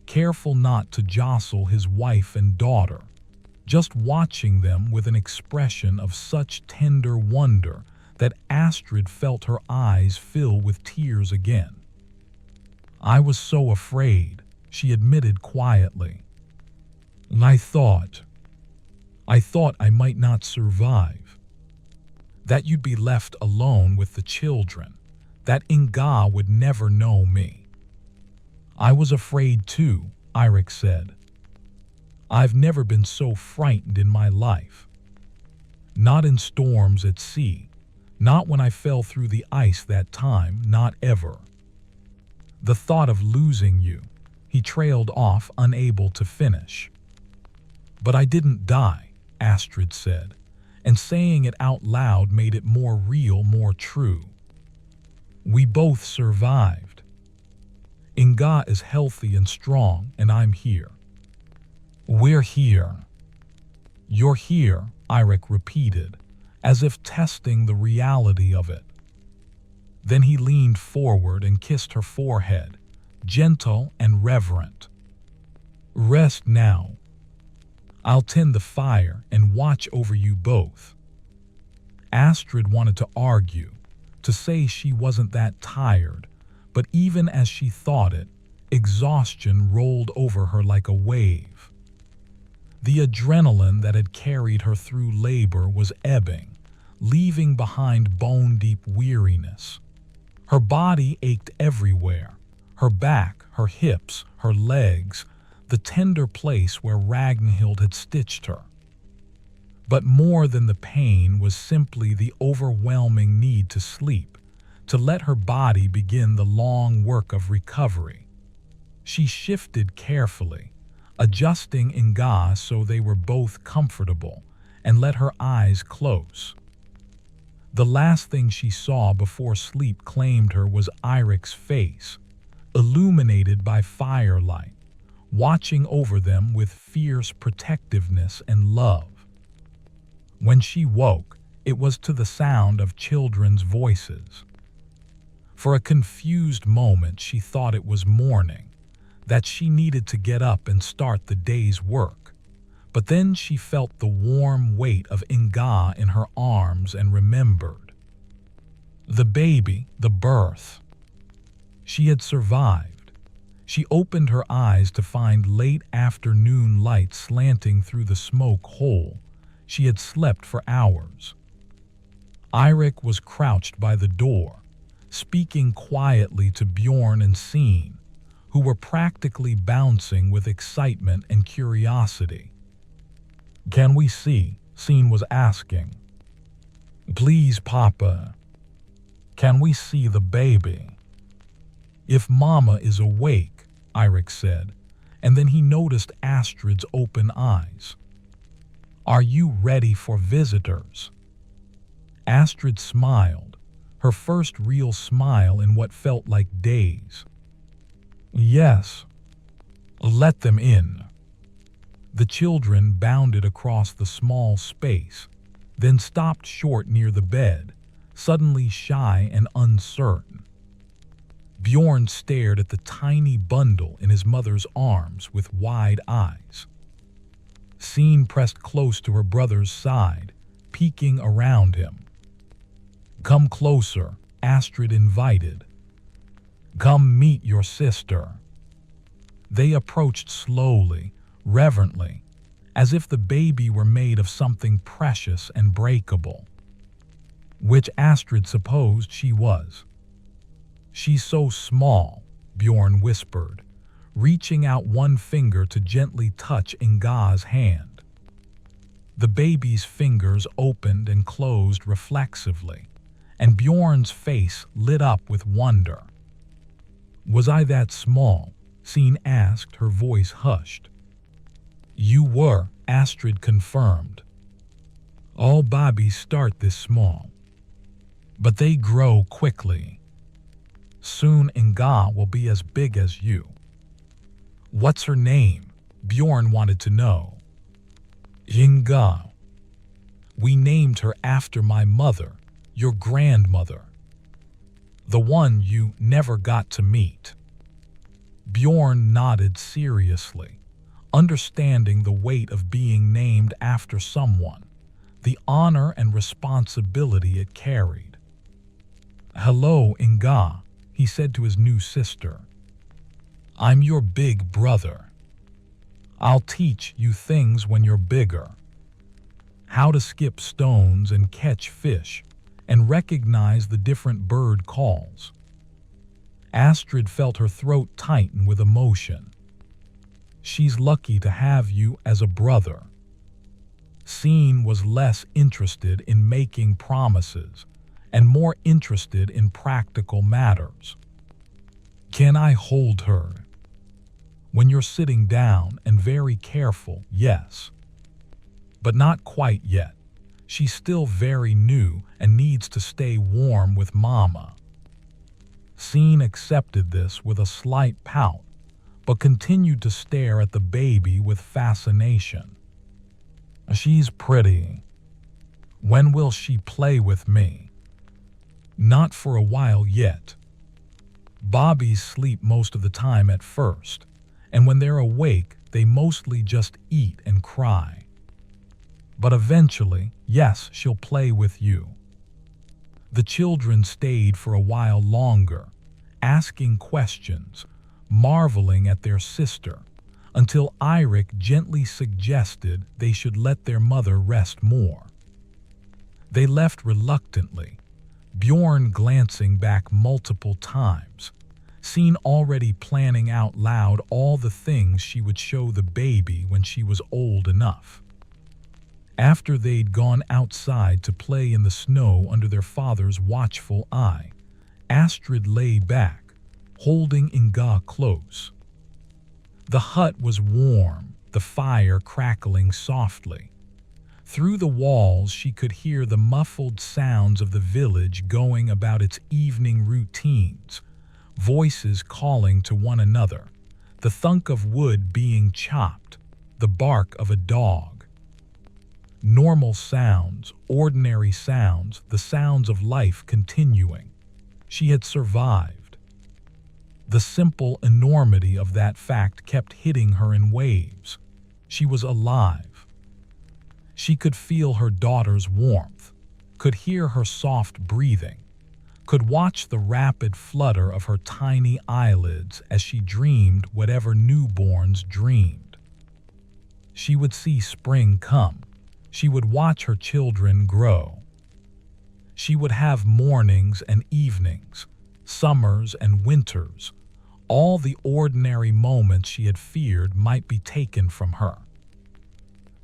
careful not to jostle his wife and daughter, just watching them with an expression of such tender wonder that Astrid felt her eyes fill with tears again. "I was so afraid," she admitted quietly. "I thought I might not survive. That you'd be left alone with the children, that Inga would never know me." "I was afraid too," Eirik said. "I've never been so frightened in my life. Not in storms at sea, not when I fell through the ice that time, not ever. The thought of losing you," he trailed off, unable to finish. "But I didn't die," Astrid said, and saying it out loud made it more real, more true. "We both survived. Inga is healthy and strong, and I'm here. We're here." "You're here," Eirik repeated, as if testing the reality of it. Then he leaned forward and kissed her forehead, gentle and reverent. "Rest now. I'll tend the fire and watch over you both." Astrid wanted to argue, to say she wasn't that tired, but even as she thought it, exhaustion rolled over her like a wave. The adrenaline that had carried her through labor was ebbing, leaving behind bone-deep weariness. Her body ached everywhere, her back, her hips, her legs, the tender place where Ragnhild had stitched her. But more than the pain was simply the overwhelming need to sleep, to let her body begin the long work of recovery. She shifted carefully, adjusting Inga so they were both comfortable, and let her eyes close. The last thing she saw before sleep claimed her was Eirik's face, illuminated by firelight, watching over them with fierce protectiveness and love. When she woke, it was to the sound of children's voices. For a confused moment she thought it was morning, that she needed to get up and start the day's work. But then she felt the warm weight of Inga in her arms and remembered. The baby, the birth. She had survived. She opened her eyes to find late afternoon light slanting through the smoke hole. She had slept for hours. Eirik was crouched by the door, speaking quietly to Bjorn and Seen, who were practically bouncing with excitement and curiosity. "Can we see?" Seen was asking. "Please, Papa. Can we see the baby?" "If Mama is awake," Eirik said, and then he noticed Astrid's open eyes. "Are you ready for visitors?" Astrid smiled, her first real smile in what felt like days. "Yes. Let them in." The children bounded across the small space, then stopped short near the bed, suddenly shy and uncertain. Bjorn stared at the tiny bundle in his mother's arms with wide eyes. Seen pressed close to her brother's side, peeking around him. "Come closer," Astrid invited. "Come meet your sister." They approached slowly, reverently, as if the baby were made of something precious and breakable. Which Astrid supposed she was. "She's so small," Bjorn whispered, reaching out one finger to gently touch Inga's hand. The baby's fingers opened and closed reflexively, and Bjorn's face lit up with wonder. "Was I that small?" Seen asked, her voice hushed. "You were," Astrid confirmed. All babies start this small, but they grow quickly. Soon Inga will be as big as you. What's her name? Bjorn wanted to know. Inga. We named her after my mother, your grandmother. The one you never got to meet. Bjorn nodded seriously, understanding the weight of being named after someone, the honor and responsibility it carried. Hello, Inga, he said to his new sister. I'm your big brother. I'll teach you things when you're bigger. How to skip stones and catch fish, and recognize the different bird calls. Astrid felt her throat tighten with emotion. She's lucky to have you as a brother. Scene was less interested in making promises and more interested in practical matters. Can I hold her? When you're sitting down and very careful, yes. But not quite yet. She's still very new and needs to stay warm with Mama. Scene accepted this with a slight pout, but continued to stare at the baby with fascination. She's pretty. When will she play with me? Not for a while yet. Bobbies sleep most of the time at first, and when they're awake, they mostly just eat and cry. But eventually, yes, she'll play with you. The children stayed for a while longer, asking questions, marveling at their sister, until Eirik gently suggested they should let their mother rest more. They left reluctantly, Bjorn glancing back multiple times, Scene already planning out loud all the things she would show the baby when she was old enough. After they'd gone outside to play in the snow under their father's watchful eye, Astrid lay back, holding Inga close. The hut was warm, the fire crackling softly. Through the walls she could hear the muffled sounds of the village going about its evening routines, voices calling to one another, the thunk of wood being chopped, the bark of a dog. Normal sounds, ordinary sounds, the sounds of life continuing. She had survived. The simple enormity of that fact kept hitting her in waves. She was alive. She could feel her daughter's warmth, could hear her soft breathing, could watch the rapid flutter of her tiny eyelids as she dreamed whatever newborns dreamed. She would see spring come. She would watch her children grow. She would have mornings and evenings, summers and winters. All the ordinary moments she had feared might be taken from her.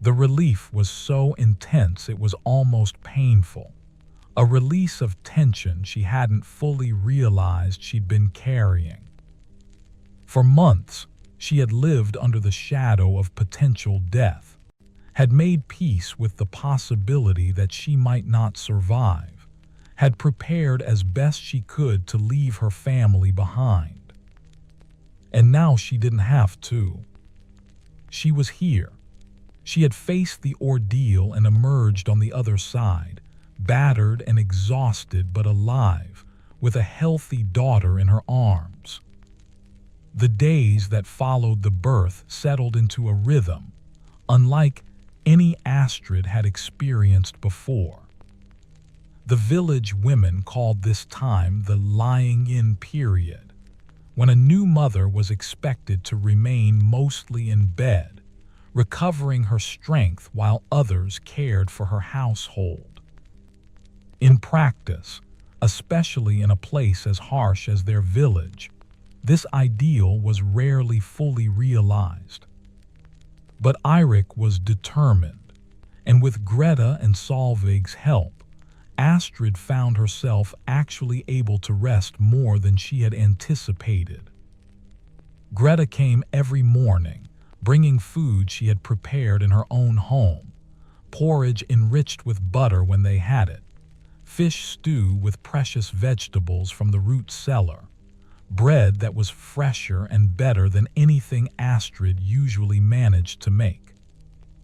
The relief was so intense it was almost painful, a release of tension she hadn't fully realized she'd been carrying. For months, she had lived under the shadow of potential death, had made peace with the possibility that she might not survive, had prepared as best she could to leave her family behind. And now she didn't have to. She was here. She had faced the ordeal and emerged on the other side, battered and exhausted but alive, with a healthy daughter in her arms. The days that followed the birth settled into a rhythm, unlike any Astrid had experienced before. The village women called this time the lying-in period, when a new mother was expected to remain mostly in bed, recovering her strength while others cared for her household. In practice, especially in a place as harsh as their village, this ideal was rarely fully realized. But Eirik was determined, and with Greta and Solveig's help, Astrid found herself actually able to rest more than she had anticipated. Greta came every morning, bringing food she had prepared in her own home, porridge enriched with butter when they had it, fish stew with precious vegetables from the root cellar, bread that was fresher and better than anything Astrid usually managed to make.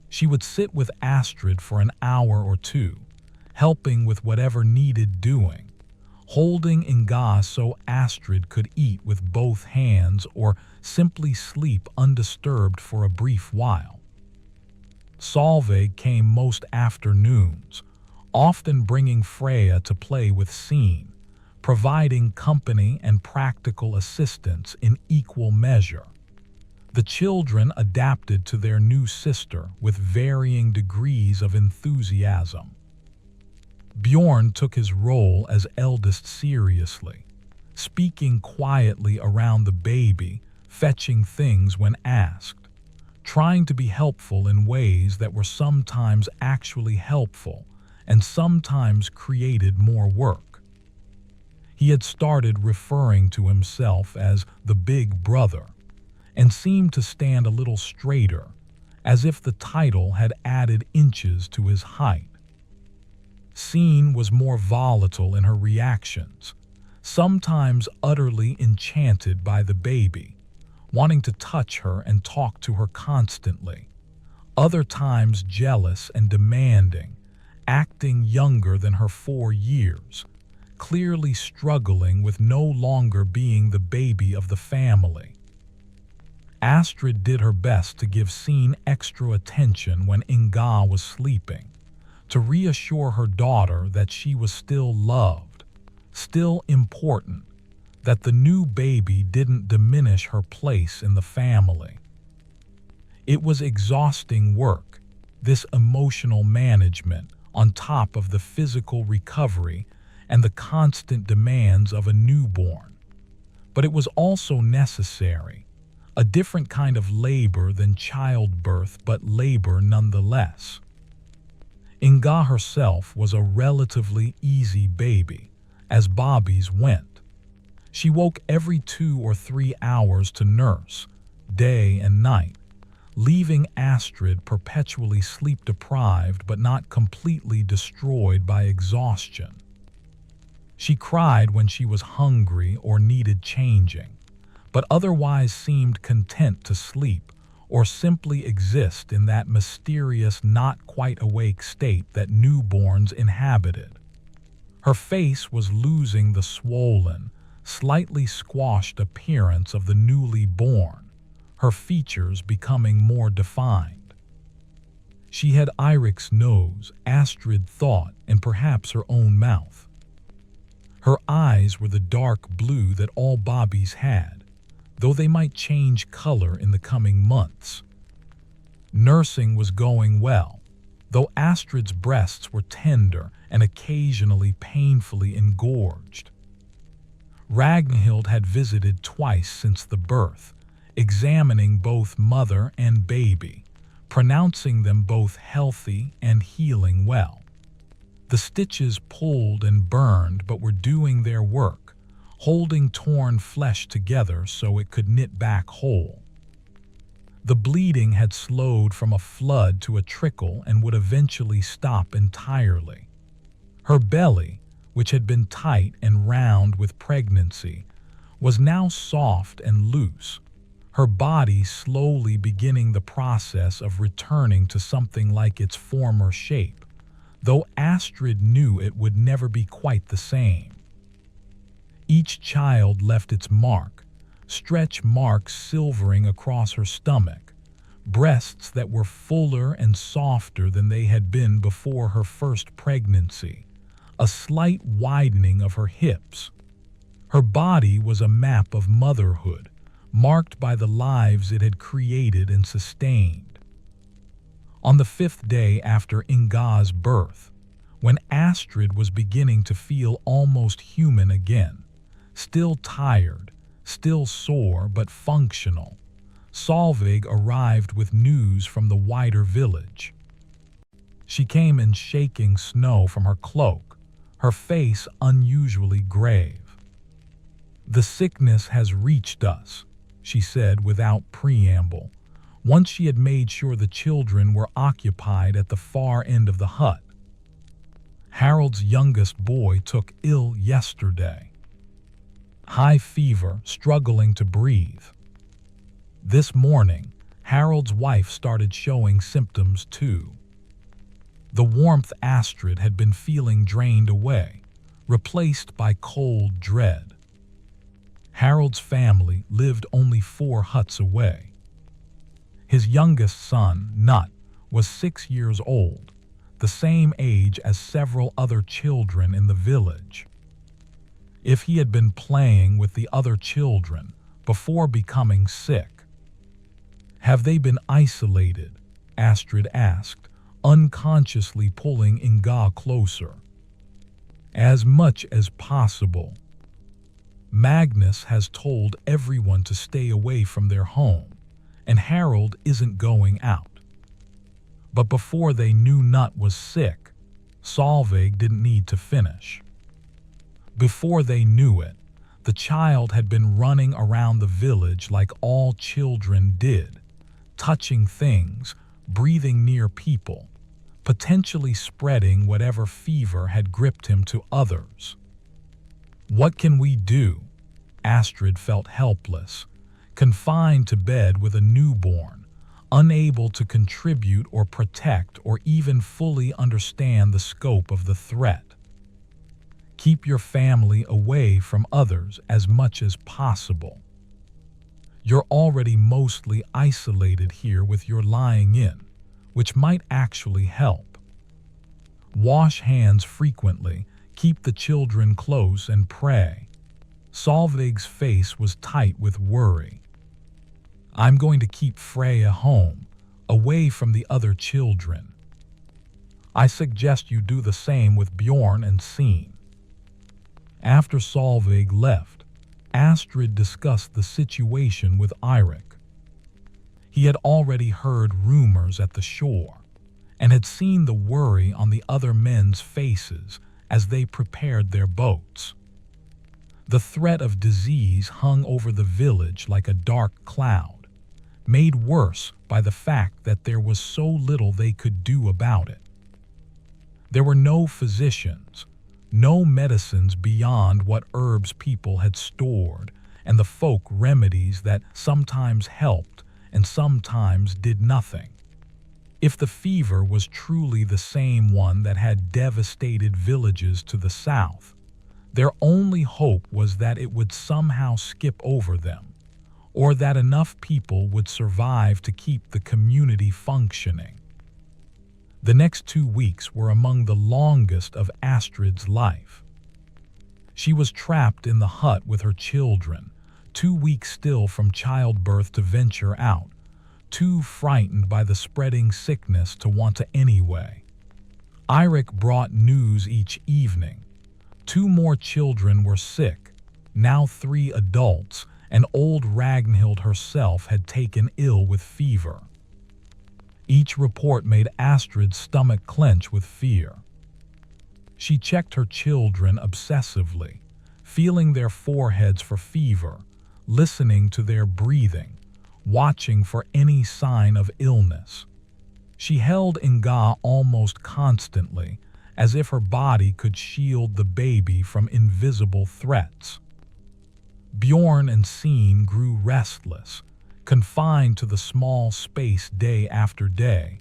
She would sit with Astrid for an hour or two, helping with whatever needed doing, holding Inga so Astrid could eat with both hands or simply sleep undisturbed for a brief while. Solveig came most afternoons, often bringing Freya to play with Scene, providing company and practical assistance in equal measure. The children adapted to their new sister with varying degrees of enthusiasm. Bjorn took his role as eldest seriously, speaking quietly around the baby, fetching things when asked, trying to be helpful in ways that were sometimes actually helpful and sometimes created more work. He had started referring to himself as the big brother and seemed to stand a little straighter, as if the title had added inches to his height. Scene was more volatile in her reactions, sometimes utterly enchanted by the baby, wanting to touch her and talk to her constantly, other times jealous and demanding, acting younger than her 4 years, clearly struggling with no longer being the baby of the family. Astrid did her best to give Scene extra attention when Inga was sleeping, to reassure her daughter that she was still loved, still important, that the new baby didn't diminish her place in the family. It was exhausting work, this emotional management on top of the physical recovery and the constant demands of a newborn. But it was also necessary, a different kind of labor than childbirth, but labor nonetheless. Inga herself was a relatively easy baby, as Bobby's went. She woke every 2 or 3 hours to nurse, day and night, leaving Astrid perpetually sleep-deprived but not completely destroyed by exhaustion. She cried when she was hungry or needed changing, but otherwise seemed content to sleep or simply exist in that mysterious not-quite-awake state that newborns inhabited. Her face was losing the swollen, slightly squashed appearance of the newly born, her features becoming more defined. She had Irik's nose, Astrid thought, and perhaps her own mouth. Her eyes were the dark blue that all Bobbies had, though they might change color in the coming months. Nursing was going well, though Astrid's breasts were tender and occasionally painfully engorged. Ragnhild had visited twice since the birth, examining both mother and baby, pronouncing them both healthy and healing well. The stitches pulled and burned but were doing their work, holding torn flesh together so it could knit back whole. The bleeding had slowed from a flood to a trickle and would eventually stop entirely. Her belly, which had been tight and round with pregnancy, was now soft and loose, her body slowly beginning the process of returning to something like its former shape, though Astrid knew it would never be quite the same. Each child left its mark, stretch marks silvering across her stomach, breasts that were fuller and softer than they had been before her first pregnancy, a slight widening of her hips. Her body was a map of motherhood, marked by the lives it had created and sustained. On the 5th day after Inga's birth, when Astrid was beginning to feel almost human again, still tired, still sore but functional, Solveig arrived with news from the wider village. She came in shaking snow from her cloak, her face unusually grave. "The sickness has reached us," she said without preamble, once she had made sure the children were occupied at the far end of the hut. Harold's youngest boy took ill yesterday. High fever, struggling to breathe. This morning, Harold's wife started showing symptoms too. The warmth Astrid had been feeling drained away, replaced by cold dread. Harold's family lived only 4 huts away. His youngest son, Nut, was 6 years old, the same age as several other children in the village. If he had been playing with the other children before becoming sick. "Have they been isolated?" Astrid asked, unconsciously pulling Inga closer. "As much as possible. Magnus has told everyone to stay away from their home, and Harold isn't going out." But before they knew Nut was sick, Solveig didn't need to finish. Before they knew it, the child had been running around the village like all children did, touching things, breathing near people, potentially spreading whatever fever had gripped him to others. "What can we do?" Astrid felt helpless, confined to bed with a newborn, unable to contribute or protect or even fully understand the scope of the threat. "Keep your family away from others as much as possible. You're already mostly isolated here with your lying in, which might actually help. Wash hands frequently, keep the children close, and pray." Solveig's face was tight with worry. "I'm going to keep Freya home, away from the other children. I suggest you do the same with Bjorn and Seen." After Solveig left, Astrid discussed the situation with Eirik. He had already heard rumors at the shore, and had seen the worry on the other men's faces as they prepared their boats. The threat of disease hung over the village like a dark cloud, made worse by the fact that there was so little they could do about it. There were no physicians, no medicines beyond what herbs people had stored, and the folk remedies that sometimes helped and sometimes did nothing. If the fever was truly the same one that had devastated villages to the south, their only hope was that it would somehow skip over them, or that enough people would survive to keep the community functioning. The next 2 weeks were among the longest of Astrid's life. She was trapped in the hut with her children, 2 weeks still from childbirth to venture out, too frightened by the spreading sickness to want to anyway. Eirik brought news each evening. 2 more children were sick, now 3 adults, and old Ragnhild herself had taken ill with fever. Each report made Astrid's stomach clench with fear. She checked her children obsessively, feeling their foreheads for fever, listening to their breathing, watching for any sign of illness. She held Inga almost constantly, as if her body could shield the baby from invisible threats. Bjorn and Seen grew restless, confined to the small space day after day,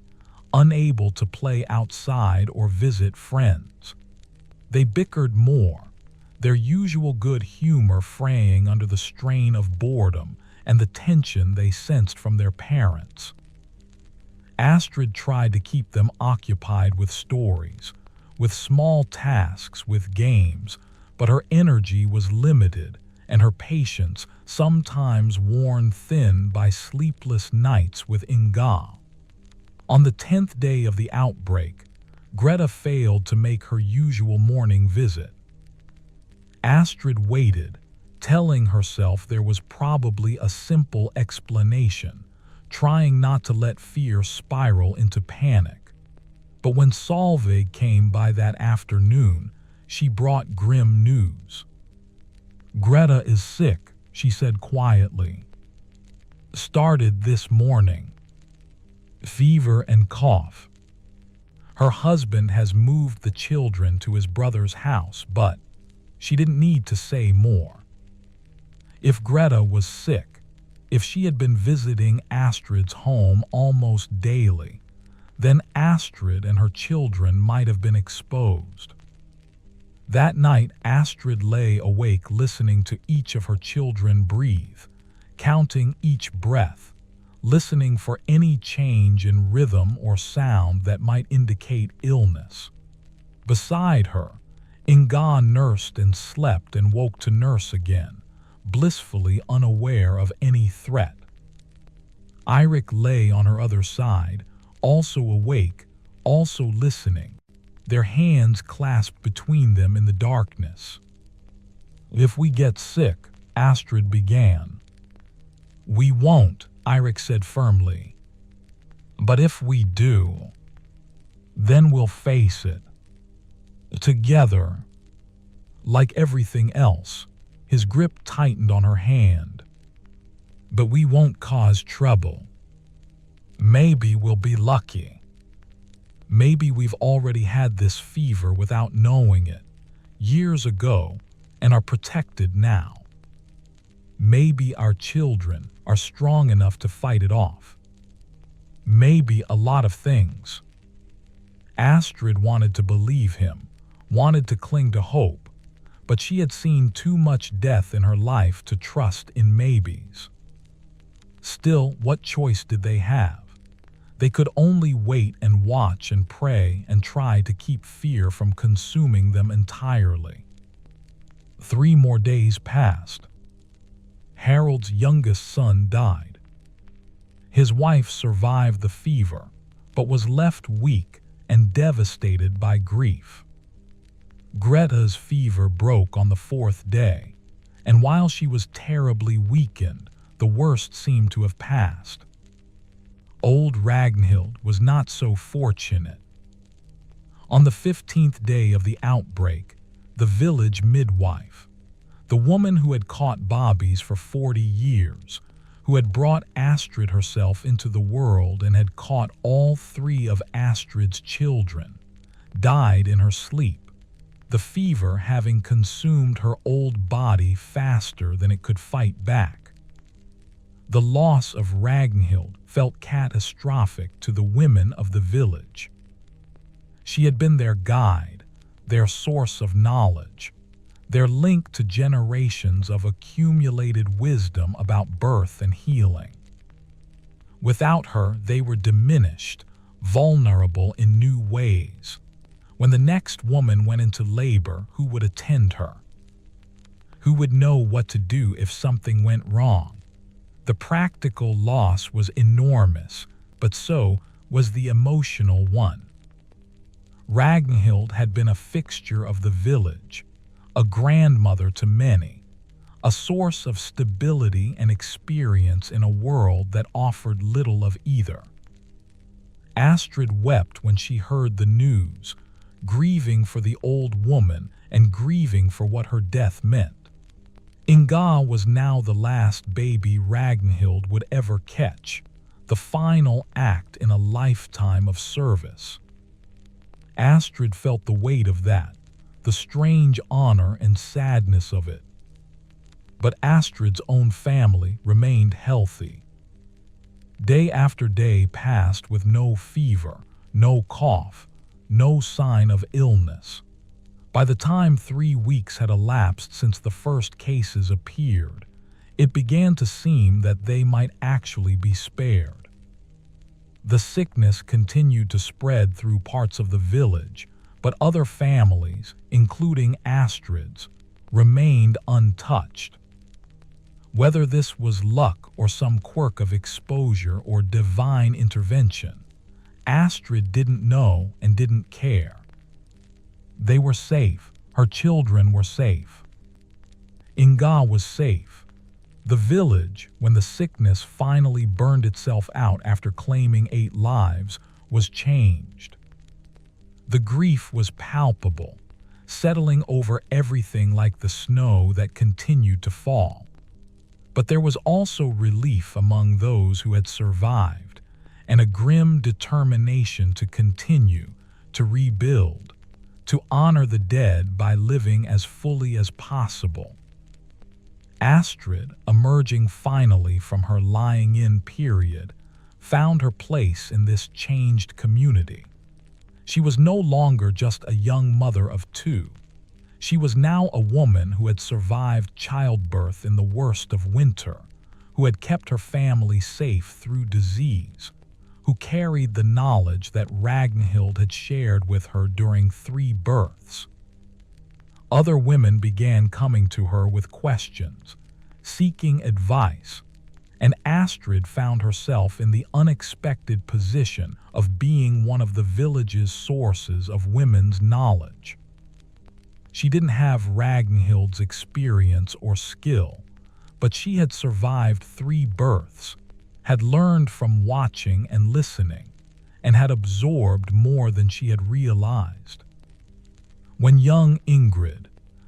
unable to play outside or visit friends. They bickered more, their usual good humor fraying under the strain of boredom and the tension they sensed from their parents. Astrid tried to keep them occupied with stories, with small tasks, with games, but her energy was limited and her patience sometimes worn thin by sleepless nights with Inga. On the 10th day of the outbreak, Greta failed to make her usual morning visit. Astrid waited, telling herself there was probably a simple explanation, trying not to let fear spiral into panic. But when Solveig came by that afternoon, she brought grim news. "Greta is sick," she said quietly. "Started this morning. fever and cough. Her husband has moved the children to his brother's house, but she didn't need to say more. If Greta was sick, if she had been visiting Astrid's home almost daily, then Astrid and her children might have been exposed. That night, Astrid lay awake listening to each of her children breathe, counting each breath, listening for any change in rhythm or sound that might indicate illness. Beside her, Inga nursed and slept and woke to nurse again, blissfully unaware of any threat. Eirik lay on her other side, also awake, also listening, their hands clasped between them in the darkness. "If we get sick," Astrid began. "We won't," Eirik said firmly. "But if we do, then we'll face it. Together." Like everything else, his grip tightened on her hand. "But we won't cause trouble. Maybe we'll be lucky. Maybe we've already had this fever without knowing it, years ago, and are protected now. Maybe our children are strong enough to fight it off. Maybe a lot of things." Astrid wanted to believe him, wanted to cling to hope, but she had seen too much death in her life to trust in maybes. Still, what choice did they have? They could only wait and watch and pray and try to keep fear from consuming them entirely. 3 more days passed. Harold's youngest son died. His wife survived the fever, but was left weak and devastated by grief. Greta's fever broke on the 4th day, and while she was terribly weakened, the worst seemed to have passed. Old Ragnhild was not so fortunate. On the 15th day of the outbreak, the village midwife, the woman who had caught bobbies for 40 years, who had brought Astrid herself into the world and had caught all 3 of Astrid's children, died in her sleep, the fever having consumed her old body faster than it could fight back. The loss of Ragnhild felt catastrophic to the women of the village. She had been their guide, their source of knowledge, their link to generations of accumulated wisdom about birth and healing. Without her, they were diminished, vulnerable in new ways. When the next woman went into labor, who would attend her? Who would know what to do if something went wrong? The practical loss was enormous, but so was the emotional one. Ragnhild had been a fixture of the village, a grandmother to many, a source of stability and experience in a world that offered little of either. Astrid wept when she heard the news, grieving for the old woman and grieving for what her death meant. Inga was now the last baby Ragnhild would ever catch, the final act in a lifetime of service. Astrid felt the weight of that, the strange honor and sadness of it. But Astrid's own family remained healthy. Day after day passed with no fever, no cough, no sign of illness. By the time 3 weeks had elapsed since the first cases appeared, it began to seem that they might actually be spared. The sickness continued to spread through parts of the village, but other families, including Astrid's, remained untouched. Whether this was luck or some quirk of exposure or divine intervention, Astrid didn't know and didn't care. They were safe. Her children were safe. Inga was safe. The village, when the sickness finally burned itself out after claiming 8 lives, was changed. The grief was palpable, settling over everything like the snow that continued to fall. But there was also relief among those who had survived, and a grim determination to continue, to rebuild, to honor the dead by living as fully as possible. Astrid, emerging finally from her lying-in period, found her place in this changed community. She was no longer just a young mother of two. She was now a woman who had survived childbirth in the worst of winter, who had kept her family safe through disease, who carried the knowledge that Ragnhild had shared with her during 3 births. Other women began coming to her with questions, seeking advice, and Astrid found herself in the unexpected position of being one of the village's sources of women's knowledge. She didn't have Ragnhild's experience or skill, but she had survived 3 births, had learned from watching and listening, and had absorbed more than she had realized. When young Ingrid,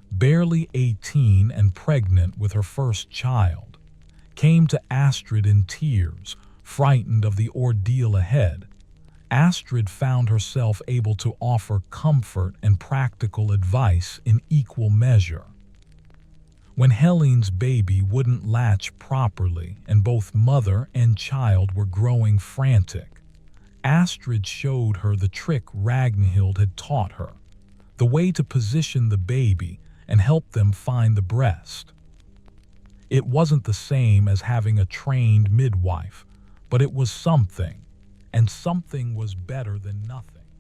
barely 18 and pregnant with her first child, came to Astrid in tears, frightened of the ordeal ahead, Astrid found herself able to offer comfort and practical advice in equal measure. When Helene's baby wouldn't latch properly and both mother and child were growing frantic, Astrid showed her the trick Ragnhild had taught her, the way to position the baby and help them find the breast. It wasn't the same as having a trained midwife, but it was something, and something was better than nothing.